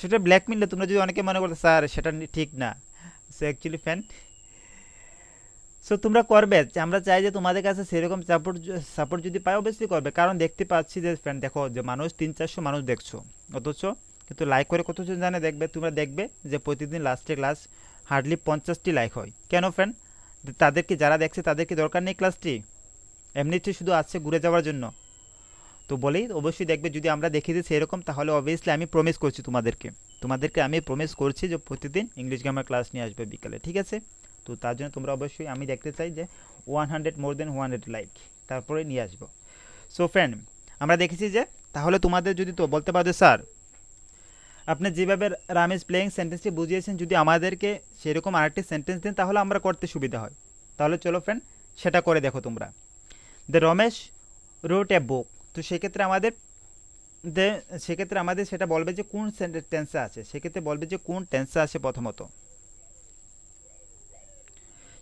সেটা ব্ল্যাকমেইল। তোমরা যদি অনেকে মনে করো স্যার সেটা ঠিক না, সো অ্যাকচুয়ালি ফ্যান, সো তোমরা করবে, আমরা চাই যে তোমাদের কাছে সেরকম সাপোর্ট যদি পাই, অবশ্যই করবে, কারণ দেখতে পাচ্ছি যে ফ্রেন্ড দেখো যে মানুষ 300-400 মানুষ দেখছো, অথচ কিন্তু লাইক করে কতজন জানে, তোমরা দেখবে যে প্রতিদিন লাস্টে ক্লাস হার্ডলি 50টি লাইক হয়। কেন ফ্রেন্ড? তাদেরকে যারা দেখছে তাদেরকে দরকার নেই ক্লাসটি, এমনিতে শুধু আসছে ঘুরে যাওয়ার জন্য। তো বলেই অবশ্যই দেখবে, যদি আমরা দেখিয়ে দিই সেরকম, তাহলে অবভিয়াসলি আমি প্রমিস করছি তোমাদেরকে আমি প্রমিস করছি যে প্রতিদিন ইংলিশ গ্রামার ক্লাস নিয়ে আসবে বিকালে, ঠিক আছে? তো তার জন্য তোমরা অবশ্যই, আমি দেখতে চাই যে 100 মোর দেন 100 লাইক, তারপরে নিয়ে আসবো। সো ফ্রেন্ড, আমরা দেখেছি যে তাহলে তোমাদের যদি তো বলতে পারো স্যার আপনি যেভাবে রাম ইজ প্লেয়িং সেন্টেন্সটি বুঝিয়েছেন, যদি আমাদেরকে সেরকম আরেকটি সেন্টেন্স দেন তাহলে আমরা করতে সুবিধা হয়। তাহলে চলো ফ্রেন্ড সেটা করে দেখো তোমরা। দ্য রমেশ রোট এ বুক, তো সেক্ষেত্রে আমাদের সেটা বলবে যে কোন টেন্সে আছে, সেক্ষেত্রে বলবে যে কোন টেন্সে আছে প্রথমত,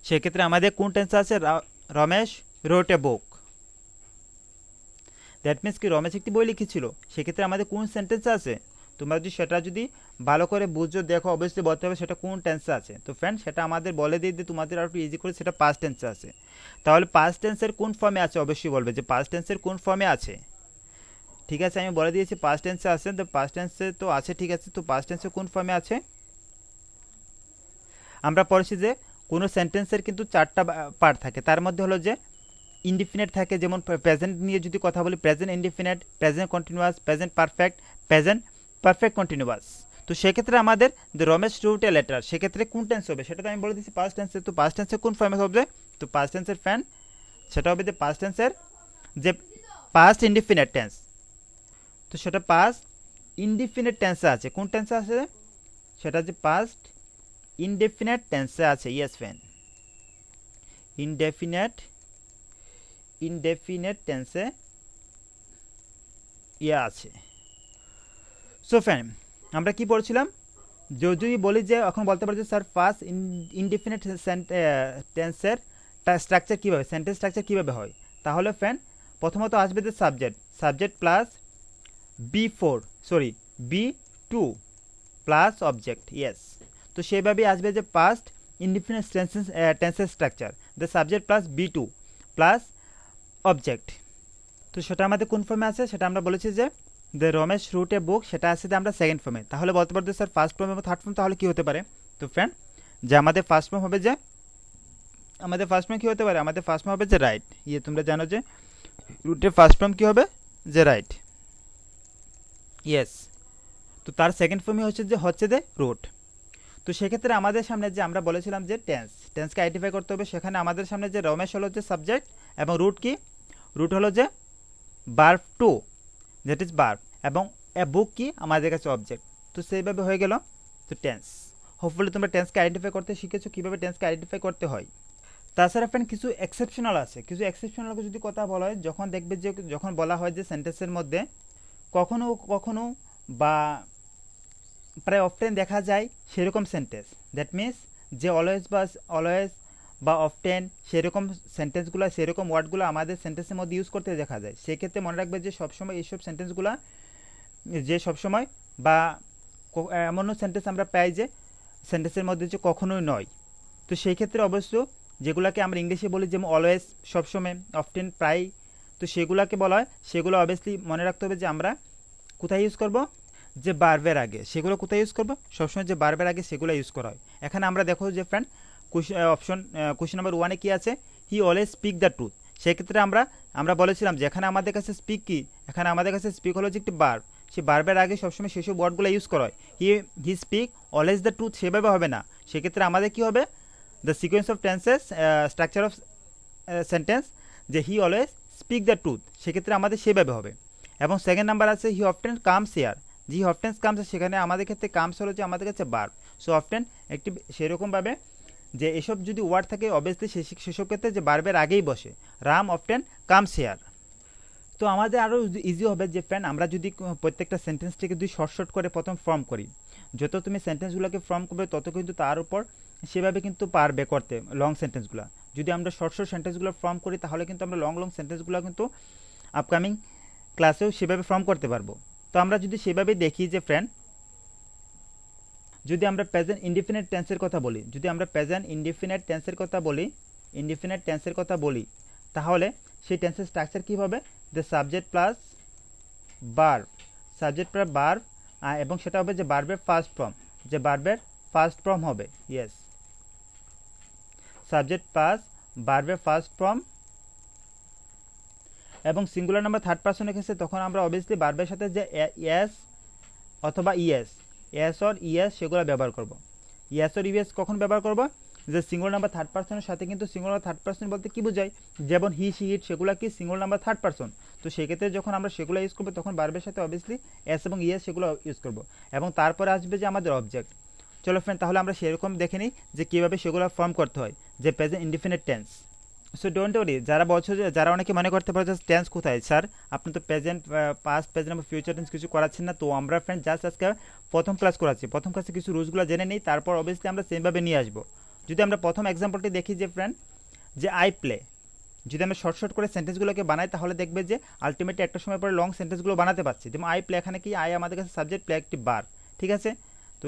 সেক্ষেত্রে আমাদের কোন টেন্সে আছে, রমেশ রোট এ বুক, দ্যাট মিনস কি রমেশ একটি বই লিখেছিল, সেক্ষেত্রে আমাদের কোন সেন্টেন্সে আছে, তোমরা যদি সেটা যদি ভালো করে বুঝো দেখো, অবশ্যই বলতে হবে সেটা কোন টেন্সে আছে। তো ফ্রেন্ড সেটা আমাদের বলে দিয়ে তোমাদের আর একটু ইজি করে, সেটা পাস্ট টেন্সে আছে। তাহলে পাস্ট টেন্সের কোন ফর্মে আছে, অবশ্যই বলবে যে পাস্ট টেন্সের কোন ফর্মে আছে। ঠিক আছে, আমি বলে দিয়েছি পাস্ট টেন্সে আছে, তো পাস্ট টেন্সে তো আছে, ঠিক আছে। তো পাস্ট টেন্সে কোন ফর্মে আছে, আমরা পড়েছি যে কোনো সেন্টেন্সের কিন্তু 4টা পার্ট থাকে, তার মধ্যে হলো যে ইনডিফিনিট থাকে, যেমন প্রেজেন্ট নিয়ে যদি কথা বলি, present indefinite, present continuous, present perfect continuous. তো সেক্ষেত্রে আমাদের দ্য রমেশ রোট এ লেটার, সেক্ষেত্রে কোন টেন্স হবে সেটা তো আমি বলে দিচ্ছি পাস্ট টেন্সে। তো পাস্ট টেন্সের কোন ফর্মে হবে, তো পাস্ট টেন্সের ফ্যান সেটা হবে যে পাস্ট টেন্সের যে পাস্ট ইনডিফিনিট টেন্স, তো সেটা পাস্ট ইনডিফিনিট টেন্সে আছে। কোন টেন্সে আছে, সেটা যে পাস্ট ইনডেফিনিট টেন্সে আছে। ইয়েস ফ্যান, ইনডেফিনিট টেন্সে ইয়ে আছে। সো ফ্রেন্ড, আমরা কি পড়ছিলাম, যদি বলি যে এখন বলতে পারি যে স্যার ফার্স্ট ইনডিফিনিট টেন্সের স্ট্রাকচার কীভাবে, সেন্টেন্স স্ট্রাকচার কীভাবে হয়, তাহলে ফ্রেন্ড প্রথমত আসবে যে subject plus V two plus object, yes. তো সেইভাবেই আসবে যে পাস্ট ইনডিফিনিট টেন্সের structure, the subject plus V two plus object. তো সেটা আমাদের কোন ফর্মে আছে, সেটা আমরা বলেছি যে দ্য রমেশ রুট এ বুক, সেটা আছে যে আমরা সেকেন্ড ফর্মে। তাহলে বলতে পারতো স্যার ফার্স্ট ফর্ম এবং থার্ড ফর্ম, তাহলে কী হতে পারে? তো ফ্রেন্ড, যে আমাদের ফার্স্ট ফর্ম হবে যে কী হতে পারে, আমাদের ফার্স্ট ফর্ম হবে যে রাইট। তোমরা জানো যে রুটের ফার্স্ট ফর্ম কী হবে, যে রাইট, ইয়েস। তো তার সেকেন্ড ফর্মই হচ্ছে যে রুট। তো সেক্ষেত্রে আমাদের সামনে যে আমরা বলেছিলাম যে টেন্সকে আইডেন্টিফাই করতে হবে, সেখানে আমাদের সামনে যে রমেশ হলো যে সাবজেক্ট এবং রুট হলো যে verb two, that is verb, এবং এ বুক কি আমাদের কাছে অবজেক্ট। তো সেইভাবে হয়ে গেল তো টেন্স। হোপফুলি তোমরা টেন্সকে আইডেন্টিফাই করতে শিখেছো, কীভাবে টেন্সকে আইডেন্টিফাই করতে হয়। তাছাড়া ফ্রেন্ড কিছু এক্সেপশনাল আছে, কিছু এক্সেপশনালকে যদি কথা বলা হয়, যখন দেখবে যে যখন বলা হয় যে সেন্টেন্সের মধ্যে কখনো কখনো বা প্রায় অফটেন দেখা যায় সেরকম সেন্টেন্স, দ্যাট মিনস যে অলওয়েজ বা অফটেন সেরকম সেন্টেন্সগুলো, সেরকম ওয়ার্ডগুলো আমাদের সেন্টেন্সের মধ্যে ইউজ করতে দেখা যায়। সেক্ষেত্রে মনে রাখবে যে সবসময় এইসব সেন্টেন্সগুলো যে সবসময় বা এমনও সেন্টেন্স আমরা পাই যে সেন্টেন্সের মধ্যে যে কখনোই নয়। তো সেই ক্ষেত্রে অবশ্য যেগুলোকে আমরা ইংলিশে বলি যেমন অলওয়েজ, সবসময়, অফটেন, প্রায়, তো সেগুলোকে বলা হয়, সেগুলো অবভিয়াসলি মনে রাখতে হবে যে আমরা কোথায় ইউজ করব, যে বার্বের আগে। সেগুলো কোথায় ইউজ করব, সবসময় যে বার্বের আগে সেগুলো ইউজ করা হয়। এখানে আমরা দেখো যে ফ্রেন্ড কোয়েশ্চন নাম্বার 1-এ কী আছে, হি অলওয়েজ স্পিক দ্য ট্রুথ। সেক্ষেত্রে আমরা বলেছিলাম যে এখানে আমাদের কাছে স্পিক কি, এখানে আমাদের কাছে স্পিক হলো যে একটি বার্ব, সেই বার্বের আগে সবসময় সেসব ওয়ার্ডগুলো ইউজ করা হয়। He speak always the truth, সেভাবে হবে না। সেক্ষেত্রে আমাদের কী হবে, the sequence of tenses structure of sentence, যে he always speak the truth, সেক্ষেত্রে আমাদের সেভাবে হবে। এবং সেকেন্ড নাম্বার আছে he often comes here, she often comes, সেখানে আমাদের ক্ষেত্রে কামস হলো যে আমাদের কাছে বার্ব। সো অফটেন একটি সেরকমভাবে যে এসব যদি ওয়ার্ড থাকে অবভিয়াসলি সেসব ক্ষেত্রে যে বার্বের আগেই বসে, রাম অফটেন কামস হিয়ার। তো আমাদের আরও ইজি হবে যে ফ্রেন্ড আমরা যদি প্রত্যেকটা সেন্টেন্সটিকে যদি শর্ট করে প্রথম ফর্ম করি, যত তুমি সেন্টেন্সগুলোকে ফর্ম করবে তত কিন্তু তার উপর সেভাবে কিন্তু পারবে করতে লং সেন্টেন্সগুলো। যদি আমরা শর্ট সেন্টেন্সগুলো ফর্ম করি তাহলে কিন্তু আমরা লং সেন্টেন্সগুলো কিন্তু আপকামিং ক্লাসেও সেভাবে ফর্ম করতে পারবো। তো আমরা যদি সেভাবে দেখি যে ফ্রেন্ড, যদি আমরা প্রেজেন্ট ইনডিফিনিট টেন্সের কথা বলি, তাহলে সেই টেন্সের স্ট্রাকচার কী হবে, দ্য সাবজেক্ট প্লাস ভার্ব, এবং সেটা হবে যে ভার্বের ফার্স্ট ফর্ম, হবে, ইয়েস, সাবজেক্ট প্লাস ভার্বের ফার্স্ট ফর্ম। এবং সিঙ্গুলার নাম্বার থার্ড পার্সনের ক্ষেত্রে তখন আমরা অবভিয়াসলি ভার্বের সাথে যে এস অথবা এস অর ইএস সেগুলো ব্যবহার করব। এস অর ইএস কখন ব্যবহার করব, যে সিঙ্গুলার নাম্বার থার্ড পার্সনের সাথে, কিন্তু সিঙ্গুলার থার্ড পার্সন বলতে কী বোঝায়, যেমন হি, শি, ইট, সেগুলো কি সিঙ্গুলার নাম্বার থার্ড পার্সন। তো সেক্ষেত্রে যখন আমরা সেগুলো ইউজ করবো তখন ভার্বের সাথে অবভিয়াসলি এস এবং ইএস সেগুলো ইউজ করব। এবং তারপরে আসবে যে আমাদের অবজেক্ট। চলো ফ্রেন্ড, তাহলে আমরা সেরকম দেখে নিই যে কীভাবে সেগুলো ফর্ম করতে হয়, যে present indefinite tense. So don't worry, যারা অনেকে মনে করতে পারে যে টেন্স কোথায় স্যার, আপনি তো প্রেজেন্ট, পাস্ট, প্রেজেন্ট এবং ফিউচার টেন্স কিছু করাচ্ছেন না। তো আমরা ফ্রেন্ড জাস্ট আজকে প্রথম ক্লাস করাচ্ছি, প্রথম ক্লাসে কিছু রুলসগুলো জেনে নিই, তারপর অবভিয়াসলি আমরা সেমভাবে নিয়ে আসবো। যদি আমরা প্রথম এক্সাম্পলটি দেখি যে ফ্রেন্ড, যে আই প্লে, যদি আমরা শর্ট করে সেন্টেন্সগুলোকে বানাই তাহলে দেখবে যে আলটিমেটলি একটা সময় পরে লং সেন্টেন্সগুলো বানাতে পারছি। যেমন আই প্লে, এখানে কি আই আমাদের কাছে সাবজেক্ট, প্লে একটি বার, ঠিক আছে। তো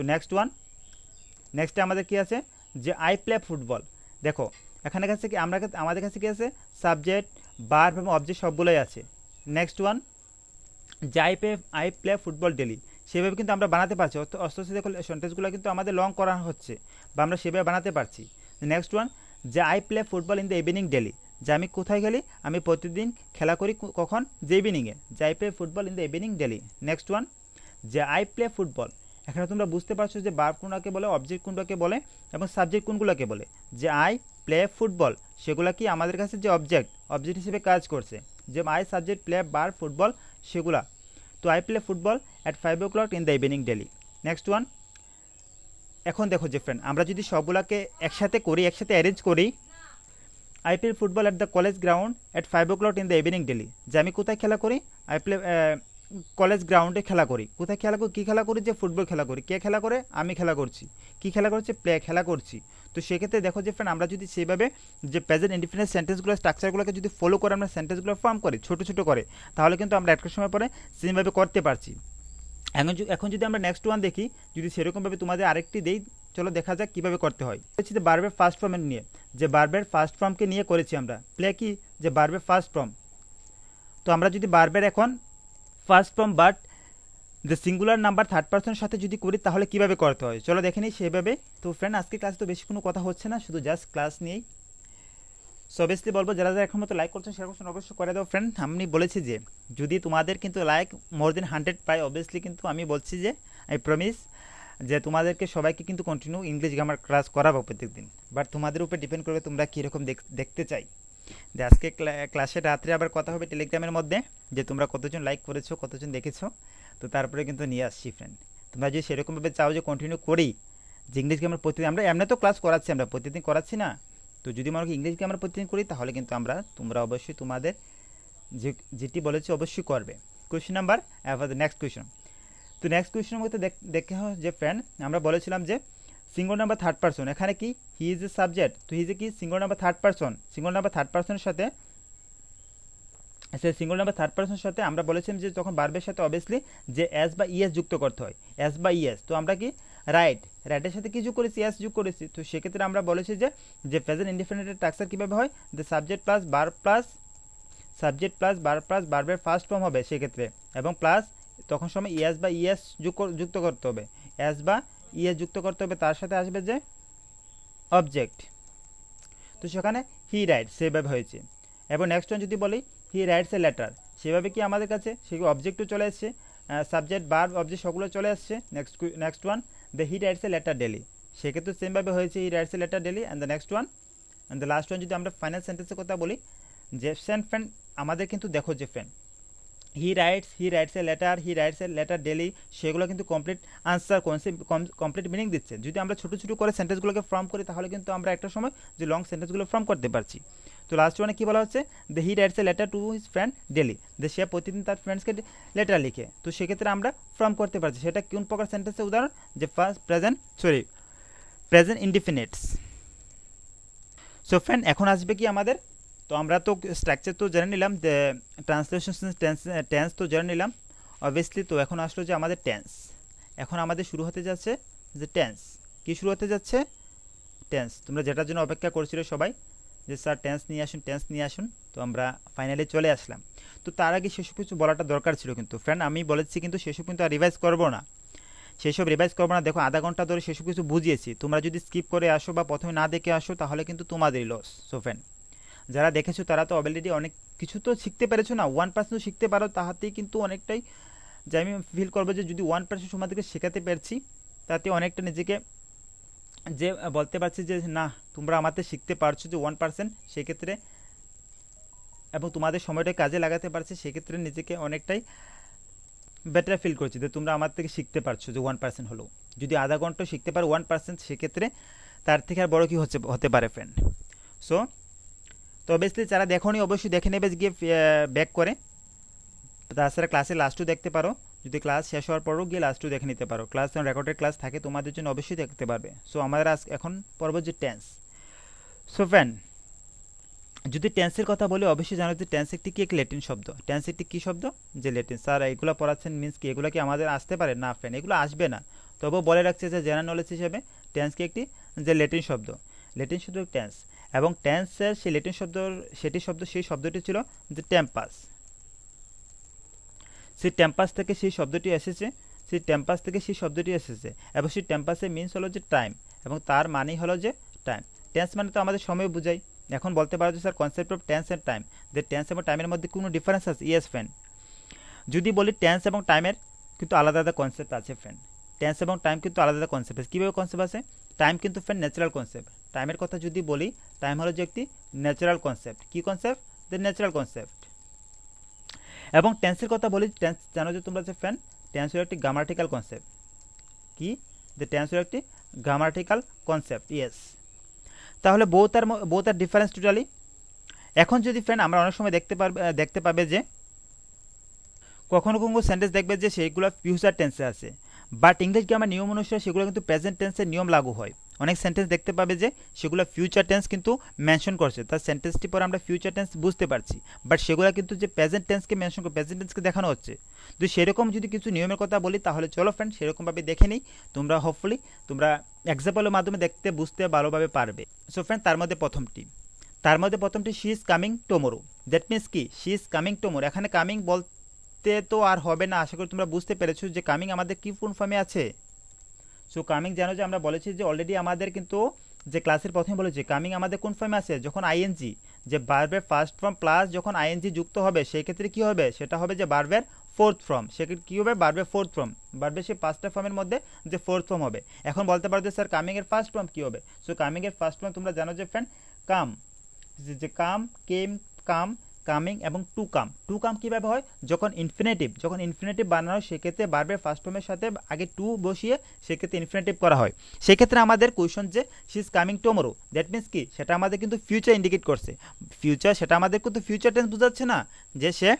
নেক্সটে আমাদের কি আছে, যে আই প্লে ফুটবল। দেখো এখানে কাছে কি আমাদের কাছে কি আছে, সাবজেক্ট, ভার্ব এবং অবজেক্ট সবগুলোই আছে। নেক্সট ওয়ান, যে আই প্লে ফুটবল ডেলি, সেভাবে কিন্তু আমরা বানাতে পারছি। অস্ত দেখো সেন্টেন্সগুলো কিন্তু আমাদের লং করা হচ্ছে বা আমরা সেভাবে বানাতে পারছি। নেক্সট ওয়ান, যে I play football in the evening daily, যে আমি কোথায় খেলি, আমি প্রতিদিন খেলা করি, কখন, যে ইভিনিংয়ে, যে I play football in the evening daily. Next one, যে আই প্লে ফুটবল, এখানে তোমরা বুঝতে পারছো যে ভার্ব কোনটাকে বলে, অবজেক্ট কোনটাকে বলে এবং সাবজেক্ট কোনগুলোকে বলে। যে আই প্লে ফুটবল, সেগুলো কি আমাদের কাছে যে অবজেক্ট হিসেবে কাজ করছে, যে I subject, play, verb, football সেগুলা। তো I play football at 5 o'clock in the evening daily. Next one, এখন দেখো যে ফ্রেন্ড আমরা যদি সবগুলোকে একসাথে অ্যারেঞ্জ করি, I play football at the college ground at 5 o'clock in the evening daily, যে আমি কোথায় খেলা করি, আই প্লে কলেজ গ্রাউন্ডে খেলা করি। কোথায় খেলা করি? কী খেলা করি? যে ফুটবল খেলা করি। কে খেলা করে? আমি খেলা করছি। কী খেলা করছে? খেলা করছি। তো সেক্ষেত্রে দেখো যে ফ্রেন্ড, আমরা যদি সেইভাবে যে প্রেজেন্ট ইনডিফিনিট সেন্টেন্সগুলো স্ট্রাকচারগুলোকে যদি ফলো করে আমরা সেন্টেন্সগুলো ফর্ম করি ছোটো ছোটো করে, তাহলে কিন্তু আমরা একটা সময় পরে সেমভাবে করতে পারছি। এখন যদি আমরা নেক্সট ওয়ান দেখি, যদি সেরকমভাবে তোমাদের আরেকটি দেই, চলো দেখা যাক কীভাবে করতে হয়। হচ্ছে যে বার্বের ফার্স্ট ফর্মের নিয়ে, যে বার্বের ফার্স্ট ফর্মকে নিয়ে করেছি আমরা প্লে, কি যে বার্বের ফার্স্ট ফর্ম। তো আমরা যদি বার্বের এখন first form but the singular number third পার্সনের সাথে যদি করি, তাহলে কীভাবে করতে হয় চলো দেখে নিই সেভাবে। তো ফ্রেন্ড, আজকে ক্লাস তো বেশি কোনো কথা হচ্ছে না, শুধু জাস্ট ক্লাস নিয়েই। সো অবভিয়াসলি বলবো, যারা যারা এখন মতো লাইক করছেন শেয়ার করছেন অবশ্যই করে দাও ফ্রেন্ড। আমি বলেছি যে যদি তোমাদের কিন্তু লাইক মোর দেন 100 পাই, অবভিয়াসলি কিন্তু আমি বলছি যে আই প্রমিস যে তোমাদেরকে সবাইকে কিন্তু কন্টিনিউ ইংলিশ গ্রামার ক্লাস করাবো প্রত্যেকদিন। বাট তোমাদের উপর ডিপেন্ড করবে তোমরা কীরকম দেখতে চাই। যে আজকে ক্লাসে রাত্রে আবার কথা হবে টেলিগ্রামের মধ্যে, যে তোমরা কতজন লাইক করেছো, কতজন দেখেছো। তো তারপরে কিন্তু নিয়ে আসছি ফ্রেন্ড। তোমরা যদি সেরকমভাবে চাও যে কন্টিনিউ করি, যে ইংলিশ গ্রামার প্রতিদিন, আমরা এমনি তো ক্লাস করাচ্ছি, আমরা প্রতিদিন করাচ্ছি না। তো যদি মনে করি ইংলিশ গ্রামার প্রতিদিন করি, তাহলে কিন্তু তোমরা অবশ্যই তোমাদের যেটি বলেছি অবশ্যই করবে। Question number next question. তো নেক্সট কোয়েশ্চেনের মধ্যে দেখে যে ফ্রেন্ড, আমরা বলেছিলাম যে সিঙ্গল নাম্বার থার্ড পারসন, এখানে কি হি ইজ এ সাবজেক্ট, তো হি ইজ এ কি single number third person. Single number third পারসনের সাথে সিঙ্গল নাম্বার থার্ড পারসনের সাথে আমরা বলেছিলাম যে তখন বার্বের সাথে অবভিয়াসলি যে এস বা ইএস যুক্ত করতে হয়, এস বা ইএস। তো আমরা কি রাইটের সাথে কি যোগ করেছি? এস যোগ করেছি। তো সেক্ষেত্রে আমরা বলেছি যে প্রেজেন্ট ইনডিফিনিটের স্ট্রাকচার কীভাবে হয়, দ্য সাবজেক্ট প্লাস বার্বের ফার্স্ট ফর্ম হবে সেক্ষেত্রে, এবং প্লাস তখন সময় ইএস বা ইএস যুক্ত করতে হবে, এস বা ইএস যুক্ত করতে হবে, তার সাথে আসবে যে অবজেক্ট। তো সেখানে হি রাইট সেভাবে হয়েছে। এবং নেক্সট ওয়ান যদি বলি হি রাইটস এ লেটার, সেভাবে কি আমাদের কাছে সেগুলো অবজেক্টও চলে এসছে, সাবজেক্ট ভার্ব অবজেক্ট সবগুলো চলে আসছে। Next one the he writes a letter daily, সেক্ষেত্রে সেমভাবে হয়েছে he writes a letter daily. And the next one and the last one যদি আমরা ফাইনাল সেন্টেন্সের কথা বলি, যে ফ্রেন্ড আমাদের কিন্তু দেখো যে friend he writes a letter daily, সেগুলো কিন্তু কমপ্লিট আনসার কমপ্লিট মিনিং দিচ্ছে। যদি আমরা ছোটো ছোটো করে সেন্টেন্সগুলোকে ফর্ম করি, তাহলে কিন্তু আমরা একটা সময় যে লং সেন্টেন্সগুলো ফর্ম করতে পারছি। তো লাস্ট ওয়ানে কী বলা হচ্ছে, the he writes a letter to his friend daily, যে সে প্রতিদিন তার ফ্রেন্ডসকে লেটার লিখে। তো সেক্ষেত্রে আমরা ফর্ম করতে পারছি। সেটা কোন প্রকার সেন্টেন্সের উদাহরণ, যে প্রেজেন্ট ইনডিফিনিটস। সো ফ্রেন্ড, এখন আসবে কি আমাদের, তো আমরা তো স্ট্রাকচার তো জেনে নিলাম, ট্রান্সলেশন টেন্স তো জেনে নিলাম অবভিয়াসলি। তো এখন আসলো যে আমাদের টেন্স। এখন আমাদের শুরু হতে যাচ্ছে যে টেন্স। কি শুরু হতে যাচ্ছে? টেন্স। তোমরা যেটার জন্য অপেক্ষা করছিলে সবাই, যে স্যার টেন্স নিয়ে আসুন। তো আমরা ফাইনালি চলে আসলাম। তো তার আগে সেসব কিছু বলাটা দরকার ছিল কিন্তু ফ্রেন্ড, আমি বলেছি কিন্তু সেসব কিন্তু আর রিভাইজ করবো না, দেখো আধা ঘন্টা ধরে সেসব কিছু বুঝিয়েছি। তোমরা যদি স্কিপ করে আসো বা প্রথমে না দেখে আসো, তাহলে কিন্তু তোমাদেরই লস। সো ফ্রেন্ড, যারা দেখেছো তারা তো অলরেডি অনেক কিছু তো শিখতে পেরেছো না, 1% শিখতে পারো, তাহাতেই কিন্তু অনেকটাই, যে আমি ফিল করবো যে যদি 1% তোমাদেরকে শেখাতে পেরেছি, তাতে অনেকটা নিজেকে যে বলতে পারছি যে না, তোমরা আমাদের শিখতে পারছো যে 1%, সেক্ষেত্রে এবং তোমাদের সময়টা কাজে লাগাতে পারছি, সেক্ষেত্রে নিজেকে অনেকটাই বেটার ফিল করছি যে তোমরা আমার থেকে শিখতে পারছো যে 1% হলেও। যদি আধা ঘন্টা শিখতে পারো 1%, সেক্ষেত্রে তার থেকে আর বড় কি হতে পারে ফ্রেন্ড। সো তো অবভিয়াসলি যারা দেখোনি অবশ্যই দেখে নেবে গিয়ে ব্যাক করে। তাছাড়া ক্লাসে লাস্টও দেখতে পারো, যদি ক্লাস শেষ হওয়ার পরও গিয়ে লাস্টও দেখে নিতে পারো। ক্লাস রেকর্ডেড ক্লাস থাকে তোমাদের জন্য, অবশ্যই দেখতে পারবে। সো আমাদের এখন পর্ব যে টেন্স। সো ফ্রেন্ড, যদি টেন্সের কথা বলি, অবশ্যই জানো যে টেন্স একটি ল্যাটিন শব্দ। টেন্স একটি কী শব্দ? যে ল্যাটিন। স্যার এগুলো পড়াচ্ছেন মিন্স কি, এগুলো কি আমাদের আসতে পারে? না ফ্রেন্ড, এগুলো আসবে না। তবুও বলে রাখছে যে জেনারেল নলেজ হিসেবে টেন্স কি একটি যে ল্যাটিন শব্দ টেন্স। এবং টেন্সের সেই ল্যাটিন সেই শব্দটি ছিল যে টেম্পাস। সেই টেম্পাস থেকে সেই শব্দটি এসেছে, এবং সেই টেম্পাসের মিনস হলো যে টাইম, এবং তার মানেই হলো যে টাইম। টেন্স মানে তো আমাদের সময় বোঝায়। এখন বলতে পারো যে sir concept of tense and time, যে টেন্স এবং টাইমের মধ্যে কোনো ডিফারেন্স আছে? Yes friend. যদি বলি টেন্স এবং টাইমের কিন্তু আলাদা আলাদা কনসেপ্ট আছে ফ্রেন্ড। টেন্স এবং টাইম কিন্তু আলাদা আলাদা কনসেপ্ট আছে। কীভাবে কনসেপ্ট আছে? টাইম কিন্তু ফ্রেন্ড ন্যাচারাল কনসেপ্ট। টাইমের কথা যদি বলি, টাইম হলো যে একটি ন্যাচারাল কনসেপ্ট। কী কনসেপ্ট? The natural concept. এবং টেন্সের কথা বলি, টেন্স জানো যে তোমরা যে ফ্রেন্ড, টেন্স হলো একটি গ্রামাটিক্যাল কনসেপ্ট। কি? দ্য টেন্স হলো একটি গ্রামাটিক্যাল কনসেপ্ট। ইয়েস। তাহলে বোথ আর ডিফারেন্স টোটালি। এখন যদি ফ্রেন্ড আমরা অনেক সময় দেখতে পাবে যে কখনো কখনো সেন্টেন্স দেখবে যে সেইগুলো ফিউচার টেন্সে আছে, বাট ইংলিশ গ্রামার নিয়ম অনুসারে সেগুলো কিন্তু প্রেজেন্ট টেন্সের নিয়ম লাগু হয়। অনেক সেন্টেন্স দেখতে পাবে যে সেগুলো ফিউচার টেন্স কিন্তু মেনশন করছে, তার সেন্টেন্সটি পরে আমরা ফিউচার টেন্স বুঝতে পারছি, বাট সেগুলো কিন্তু যে প্রেজেন্ট টেন্সকে মেনশন করে প্রেজেন্ট টেন্সকে দেখানো হচ্ছে। তো সেরকম যদি কিছু নিয়মের কথা বলি তাহলে চলো ফ্রেন্ড সেরকমভাবে দেখে নিই, তোমরা হোপফুলি তোমরা এক্সাম্পলের মাধ্যমে দেখতে বুঝতে ভালোভাবে পারবে। সো ফ্রেন্ড তার মধ্যে প্রথমটি she is coming tomorrow. That means কি, শি ইজ কামিং টুমরো। এখানে কামিং বলতে তো আর হবে না, আশা করি তোমরা বুঝতে পেরেছো যে কামিং আমাদের কি কোন ফর্মে আছে। সো কামিং জানো যে আমরা বলেছি যে অলরেডি আমাদের কিন্তু যে ক্লাসের প্রথমে বলেছি কামিং আমাদের কোন ফর্মে আছে, যখন আইএনজি যে ভার্বের ফার্স্ট ফর্ম প্লাস যখন আইএনজি যুক্ত হবে সেই ক্ষেত্রে কি হবে, সেটা হবে যে ভার্বের ফোর্থ ফর্ম। সেক্ষেত্রে কী হবে, ভার্বের ফোর্থ ফর্ম, ভার্বের সেই পাঁচটা ফর্মের মধ্যে যে ফোর্থ ফর্ম হবে। এখন বলতে পারো যে স্যার কামিং এর ফার্স্ট ফর্ম কী হবে। সো কামিং এর ফার্স্ট ফর্ম তোমরা জানো যে ফ্রেন্ড কাম, যে কাম, কেম, কাম, কামিং এবং টু কাম কীভাবে হয়, যখন ইনফিনিটিভ বানানো হয় সেক্ষেত্রে ভার্বের ফার্স্ট ফর্মের সাথে আগে টু বসিয়ে সেক্ষেত্রে ইনফিনিটিভ করা হয়। সেক্ষেত্রে আমাদের কোয়েশন যে she is coming tomorrow, that means কি, সেটা আমাদের কিন্তু ফিউচার ইন্ডিকেট করছে। ফিউচার সেটা আমাদের কিন্তু ফিউচার টেন্স বোঝাচ্ছে না যে সে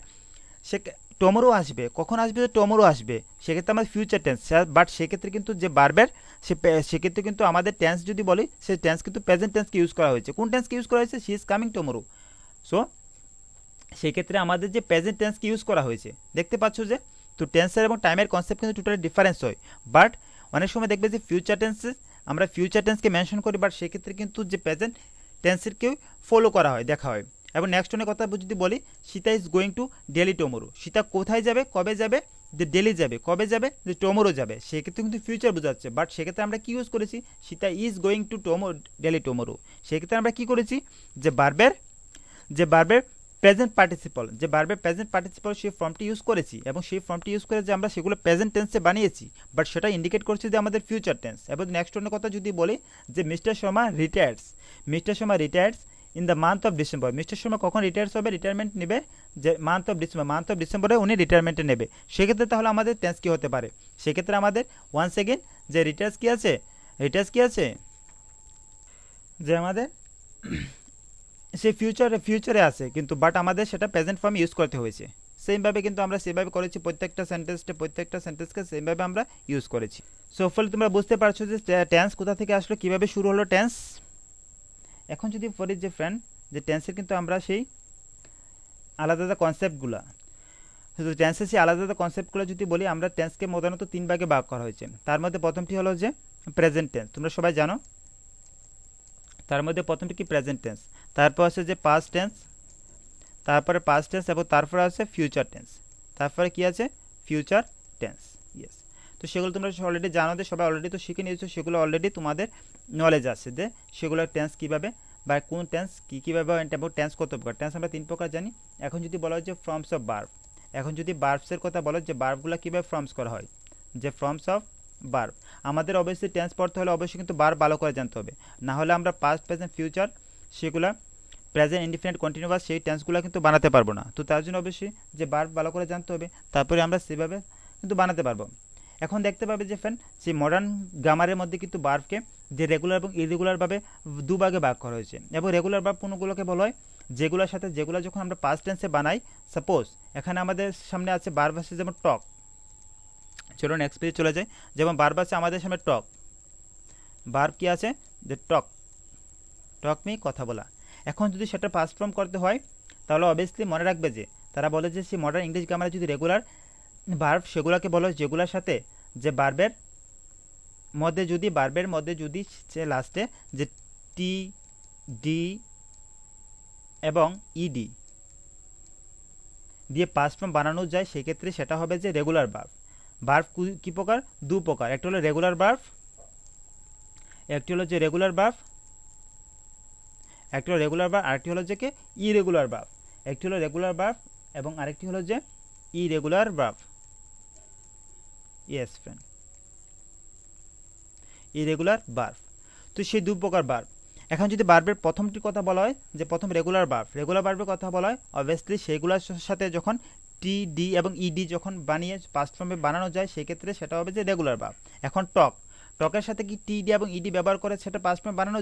টুমরো আসবে, কখন আসবে, যে টুমরো আসবে, সেক্ষেত্রে আমাদের ফিউচার টেন্স। বাট সেক্ষেত্রে কিন্তু যে ভার্বের সেক্ষেত্রে কিন্তু আমাদের টেন্স যদি বলি সেই টেন্স কিন্তু প্রেজেন্ট টেন্সকে ইউজ করা হয়েছে। কোন টেন্সকে ইউজ করা হয়েছে, she is coming tomorrow. So সেই ক্ষেত্রে আমাদের যে প্রেজেন্ট টেন্সকে ইউজ করা হয়েছে, দেখতে পাচ্ছ যে তো টেন্সের এবং টাইমের কনসেপ্ট কিন্তু টোটালি ডিফারেন্স হয়। বাট অনেক সময় দেখবে যে আমরা ফিউচার টেন্সকে মেনশন করি, বাট সেক্ষেত্রে কিন্তু যে প্রেজেন্ট টেন্সেরকেও ফলো করা হয়, দেখা হয়। এবং নেক্সট অনেক কথা যদি বলি, Sita is going to daily tomorrow. Sita কোথায় যাবে, কবে যাবে, যে ডেলি যাবে, কবে যাবে, যে টুমরো যাবে, সেক্ষেত্রে কিন্তু ফিউচার বোঝাচ্ছে। বাট সেক্ষেত্রে আমরা কি ইউজ করেছি, Sita is going to daily tomorrow. সেক্ষেত্রে আমরা কি করেছি, যে ভার্বের প্রেজেন্ট পার্টিসিপল, যে ভার্বের প্রেজেন্ট পার্টিসিপল সেই ফর্মটি ইউজ করেছি, এবং সেই ফর্মটি ইউজ করে যে আমরা সেগুলো প্রেজেন্ট টেন্সে বানিয়েছি, বাট সেটা ইন্ডিকেট করছে যে আমাদের ফিউচার টেন্স। এবং নেক্সট অন্য কথা যদি বলি যে mister Sharma রিটায়ার্স in the month of December. Mister Sharma কখন রিটায়ার্স হবে, রিটায়ারমেন্ট নেবে যে মান্থ অফ ডিসেম্বরে উনি রিটায়ারমেন্টে নেবে। সেক্ষেত্রে তাহলে আমাদের টেন্স কী হতে পারে, সেক্ষেত্রে আমাদের ওয়ান্স এগেন যে রিটায়ার্স কী আছে, যে আমাদের সে ফিউচারে আছে কিন্তু, বাট আমাদের সেটা প্রেজেন্ট ফর্ম ইউজ করতে হয়েছে। সেমভাবে কিন্তু আমরা সেভাবে করেছি, প্রত্যেকটা সেন্টেন্সকে সেমভাবে আমরা ইউজ করেছি। সো ফলে তোমরা বুঝতে পারছো যে টেন্স কোথা থেকে আসলো, কীভাবে শুরু হলো টেন্স। এখন যদি বলি যে ফ্রেন্ড যে টেন্সের কিন্তু আমরা সেই আলাদা কনসেপ্টগুলো, শুধু টেন্সের সেই আলাদা কনসেপ্টগুলো যদি বলি, আমরা টেন্সকে প্রধানত তিন ভাগে ভাগ করা হয়েছে। তার মধ্যে প্রথমটি হলো যে প্রেজেন্ট টেন্স, তোমরা সবাই জানো। তার মধ্যে প্রথমটি কি প্রেজেন্ট টেন্স, তারপর আছে যে পাস্ট টেন্স, তারপরে পাস্ট টেন্স, এবং তারপরে আছে ফিউচার টেন্স, তারপরে কি আছে ফিউচার টেন্স। ইয়েস, তো সেগুলো তোমরা অলরেডি জানো, যে সবাই অলরেডি তো শিখে নিয়েছো, সেগুলো অলরেডি তোমাদের নলেজ আছে যে সেগুলো টেন্স কীভাবে বা কোন টেন্স কীভাবে, এবং টেন্স কত প্রকার। টেন্স আমরা তিন প্রকার জানি। এখন যদি বলা হয় যে ফর্মস অফ ভার্ব, এখন যদি ভার্বসের কথা বলো যে ভার্বগুলো কীভাবে ফর্মস করা হয়, যে ফর্মস অফ ভার্ব, আমাদের অবশ্যই টেন্স পড়তে হলে অবশ্যই কিন্তু ভার্ব ভালো করে জানতে হবে, না হলে আমরা পাস্ট প্রেজেন্ট ফিউচার সেগুলো প্রেজেন্ট ইনডিফিনিট কন্টিনিউয়াস সেই টেন্সগুলো কিন্তু বানাতে পারবো না। তো তার জন্য অবশ্যই যে ভার্ব ভালো করে জানতে হবে, তারপরে আমরা সেভাবে কিন্তু বানাতে পারবো। এখন দেখতে পাবে যে ফ্রেন্ড সেই মডার্ন গ্রামারের মধ্যে কিন্তু ভার্বকে যে রেগুলার এবং ইরেগুলারভাবে দুভাগে ভাগ করা হয়েছে। এবং রেগুলার ভার্ব কোনগুলোকে বলা হয়, যেগুলোর সাথে যেগুলো যখন আমরা পাস্ট টেন্সে বানাই, সাপোজ এখানে আমাদের সামনে আছে ভার্ব আছে যেমন টক, চলো নেক্সট পেজে চলে যায়। যেমন ভার্ব আছে আমাদের সামনে টক, ভার্ব কি আছে যে টক মি কথা বলা। এখন যদি সেটা পাস্ট ফর্ম করতে হয় তাহলে অবভিয়াসলি মনে রাখবে যে তারা বলে যে সেই মডার্ন ইংলিশ গ্রামারে যদি রেগুলার ভার্ব সেগুলোকে বলো যেগুলোর সাথে যে ভার্বের মধ্যে যদি সে লাস্টে যে টি ডি এবং ইডি দিয়ে পাস্ট ফর্ম বানানো যায়, সেক্ষেত্রে সেটা হবে যে রেগুলার ভার্ব। ভার্ব কী প্রকার, দু প্রকার, একটা হলো রেগুলার ভার্ব, একটি হলো যে রেগুলার ভার্ব, একটি হলো রেগুলার ভার্ব, আরেকটি হলো যে কে ইরেগুলার ভার্ব। একটি হলো রেগুলার ভার্ব এবং আরেকটি হলো যে irregular verb. Yes friend, irregular verb. তো সেই দু প্রকার ভার্ব। এখন যদি ভার্বের প্রথমটির কথা বলা হয় যে প্রথম রেগুলার ভার্বের কথা বলা হয়, অবভিয়াসলি সেইগুলোর সাথে যখন টি ডি এবং ইডি যখন বানিয়ে পাস্ট ফর্মে বানানো যায়, সেক্ষেত্রে সেটা হবে যে রেগুলার ভার্ব। এখন টকের সাথে কি টি ডি এবং ইডি ব্যবহার করে সেটা পাস্ট ফর্মে বানানো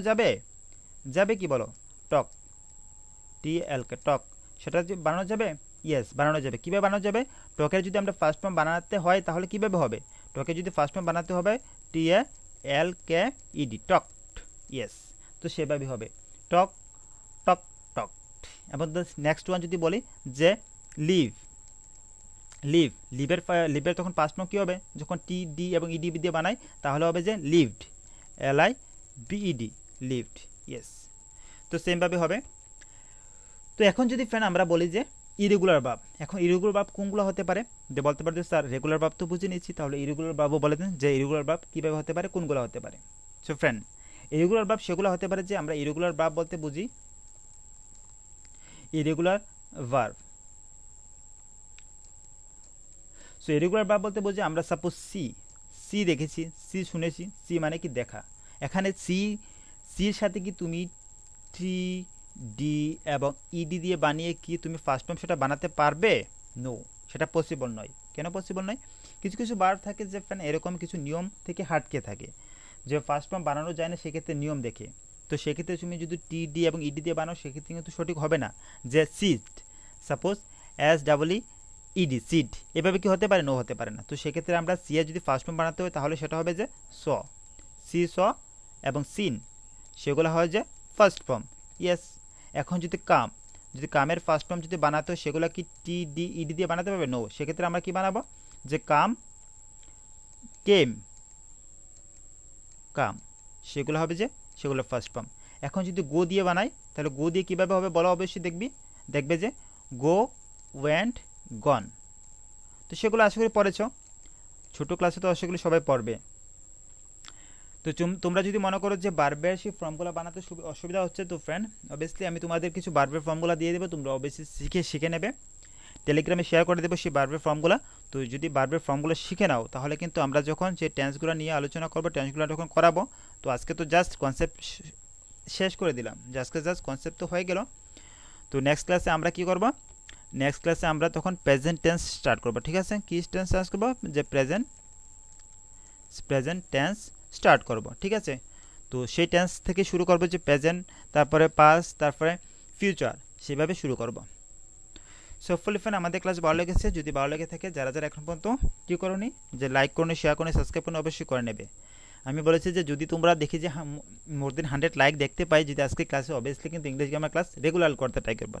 যাবে কি বলো, টক, টি এল কে টক, সেটা বানানো ইয়েস, বানানো যাবে। কীভাবে বানানো যাবে? টকের যদি আমরা ফার্স্ট ফর্ম বানাতে হয় তাহলে কীভাবে হবে? টকের যদি ফার্স্ট ফর্ম বানাতে হবে TALKED, টকড। ইয়েস, তো সেভাবেই হবে, টক টক টক। এবং নেক্সট ওয়ান যদি বলি যে লিভ, লিভের তখন ফার্স্ট ফর্ম কী হবে? যখন TD এবং ED দিয়ে বানাই তাহলে হবে যে লিভড, LIVED, লিভড। ইয়েস, তো সেমভাবে হবে। তো এখন যদি ফ্রেন্ড আমরা বলি যে ইরেগুলার ভার্ব, এখন ইরেগুলার ভার্ব কোনগুলো হতে পারে? যে বলতে পারবে স্যার রেগুলার ভার্ব তো বুঝে নিচ্ছি, তাহলে ইরেগুলার ভার্বও বলে দেন যে ইরেগুলার ভার্ব কীভাবে হতে পারে, কোনগুলো হতে পারে। সো ফ্রেন্ড, ইরেগুলার ভার্ব সেগুলো হতে পারে যে আমরা ইরেগুলার ভার্ব বলতে বুঝি irregular verb. So irregular verb বলতে বুঝি আমরা সাপোজ সি দেখেছি, সি শুনেছি, সি মানে কি দেখা। এখানে সির সাথে কি তুমি TD এবং ED দিয়ে বানিয়ে কি তুমি ফার্স্ট ফর্ম সেটা বানাতে পারবে? নো, সেটা পসিবল নয়। কেন পসিবল নয়? কিছু কিছু ভার্ব থাকে যে ফ্রেন্ড এরকম কিছু নিয়ম থেকে হাটকে থাকে, যে ফার্স্ট ফর্ম বানানো যায় না সেক্ষেত্রে নিয়ম দেখে। তো সেক্ষেত্রে তুমি যদি TD এবং ED দিয়ে বানাও সেক্ষেত্রে কিন্তু সঠিক হবে না। যে সিড, সাপোজ SEED, সিড, এভাবে কি হতে পারে? নো, হতে পারে না। তো সেক্ষেত্রে আমরা সি এর যদি ফার্স্ট ফর্ম বানাতে হয় তাহলে সেটা হবে যে সি এবং সিন, সেগুলো হয় যে ফার্স্ট ফর্ম। ইয়েস, এখন যদি কামের ফার্স্ট ফর্ম যদি বানাতে হয় সেগুলো কি TD ED দিয়ে বানাতে পারবে? নো, সেক্ষেত্রে আমরা কি বানাবো? যে কেম, সেগুলো হবে যে সেগুলো ফার্স্ট ফর্ম। এখন যদি গো দিয়ে বানাই তাহলে গো দিয়ে কীভাবে হবে বলো? অবশ্যই দেখবে যে গো, ওয়েন্ট, গন। তো সেগুলো আশা করি পড়েছ, ছোটো ক্লাসে তো সেগুলো সবাই পড়বে। তো তোমরা যদি মনে করো যে বারবের সেই ফর্মগুলো বানাতে অসুবিধা হচ্ছে, তো ফ্রেন্ড অবভিয়াসলি আমি তোমাদের কিছু বারবের ফর্মগুলো দিয়ে দেবো, তোমরা অবশ্যই শিখে নেবে। টেলিগ্রামে শেয়ার করে দেবো সেই বারবের ফর্মগুলো। তো যদি বারবের ফর্মগুলো শিখে নাও তাহলে কিন্তু আমরা যখন যে টেন্সগুলো নিয়ে আলোচনা করবো, টেন্সগুলো যখন করাবো, তো আজকে তো জাস্ট কনসেপ্ট শেষ করে দিলাম, জাস্ট কনসেপ্ট তো হয়ে গেল। তো নেক্সট ক্লাসে আমরা কি করব? নেক্সট ক্লাসে আমরা তখন প্রেজেন্ট টেন্স স্টার্ট করবো। ঠিক আছে, কি টেন্স স্টার্ট করবো? যে প্রেজেন্ট টেন্স স্টার্ট করব। ঠিক আছে, তো সেই টেন্স থেকে শুরু করব, যে প্রেজেন্ট, তারপরে পাস্ট, তারপরে ফিউচার, সেভাবে শুরু করব। সো হোপফুলি ফ্রেন্ড আমাদের ক্লাস ভালো লেগেছে। যদি ভালো লেগে থাকে, যারা এখন পর্যন্ত কী করোনি, যে লাইক করুন, শেয়ার করুন, সাবস্ক্রাইব করুন, অবশ্যই করে নেবে। আমি বলেছি যে যদি তোমরা দেখি যে মোর দেন 100 লাইক দেখতে পাই যদি আজকে ক্লাসে, অবভিয়াসলি কিন্তু ইংলিশ গ্রামার ক্লাস রেগুলার করতে ট্রাই করবো।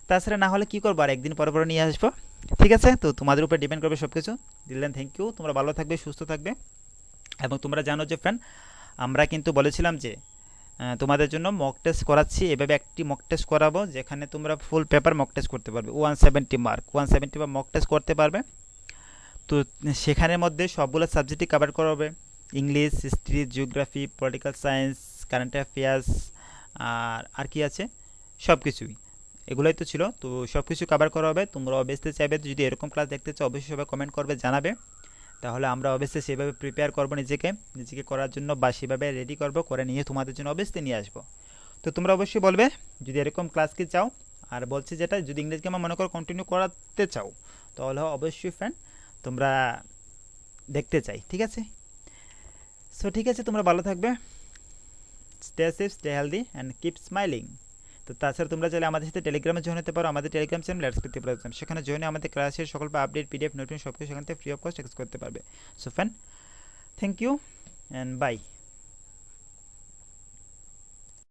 তাছাড়া না হলে কী করবো, আর একদিন পরে নিয়ে আসবো। ঠিক আছে, তো তোমাদের উপর ডিপেন্ড করবে সব কিছু। দিলেন থ্যাংক ইউ, তোমরা ভালো থাকবে, সুস্থ থাকবে। এবং তোমরা জানো যে ফ্রেন্ড আমরা কিন্তু বলেছিলাম যে তোমাদের জন্য মক টেস্ট করাচ্ছি। এভাবে একটি মক টেস্ট করাবো যেখানে তোমরা ফুল পেপার মক টেস্ট করতে পারবে, 170 মার্ক, 170 মক টেস্ট করতে পারবে। তো সেখানের মধ্যে সবগুলো সাবজেক্টই কভার করা হবে, English, history, geography, political science, current affairs, আর কি আছে, সব কিছুই, এগুলোই তো ছিল। তো সব কিছু কভার করা হবে। তোমরা অবশ্যই চাইবে যদি এরকম ক্লাস দেখতে চাও, অবশ্যই সবাই কমেন্ট করবে, জানাবে। তাহলে আমরা অবশ্যই সেভাবে প্রিপেয়ার করবো নিজেকে করার জন্য, বা সেভাবে রেডি করবো, করে নিয়ে তোমাদের জন্য অবশ্যই নিয়ে আসবো। তো তোমরা অবশ্যই বলবে যদি এরকম ক্লাস কি চাও। আর বলছি যেটা, যদি ইংরেজি গ্রামার মনে করো কন্টিনিউ করাতে চাও তাহলে অবশ্যই ফ্রেন্ড তোমরা দেখতে চাই। ঠিক আছে, সো ঠিক আছে, তোমরা ভালো থাকবে, stay safe, stay healthy and keep smiling. তো তাছাড়া তোমরা চাইলে আমাদের সাথে টেলিগ্রামে জয়েন হতে পারো, আমাদের telegram channel let's creative program, সেখানে জয়েনে আমাদের ক্লাসের সকল আপডেট, PDF, নোটিফিকেশন সব কিছু সেখান থেকে ফ্রি অফ কস্ট অ্যাক্সেস করতে পারবে। So friend thank you and by.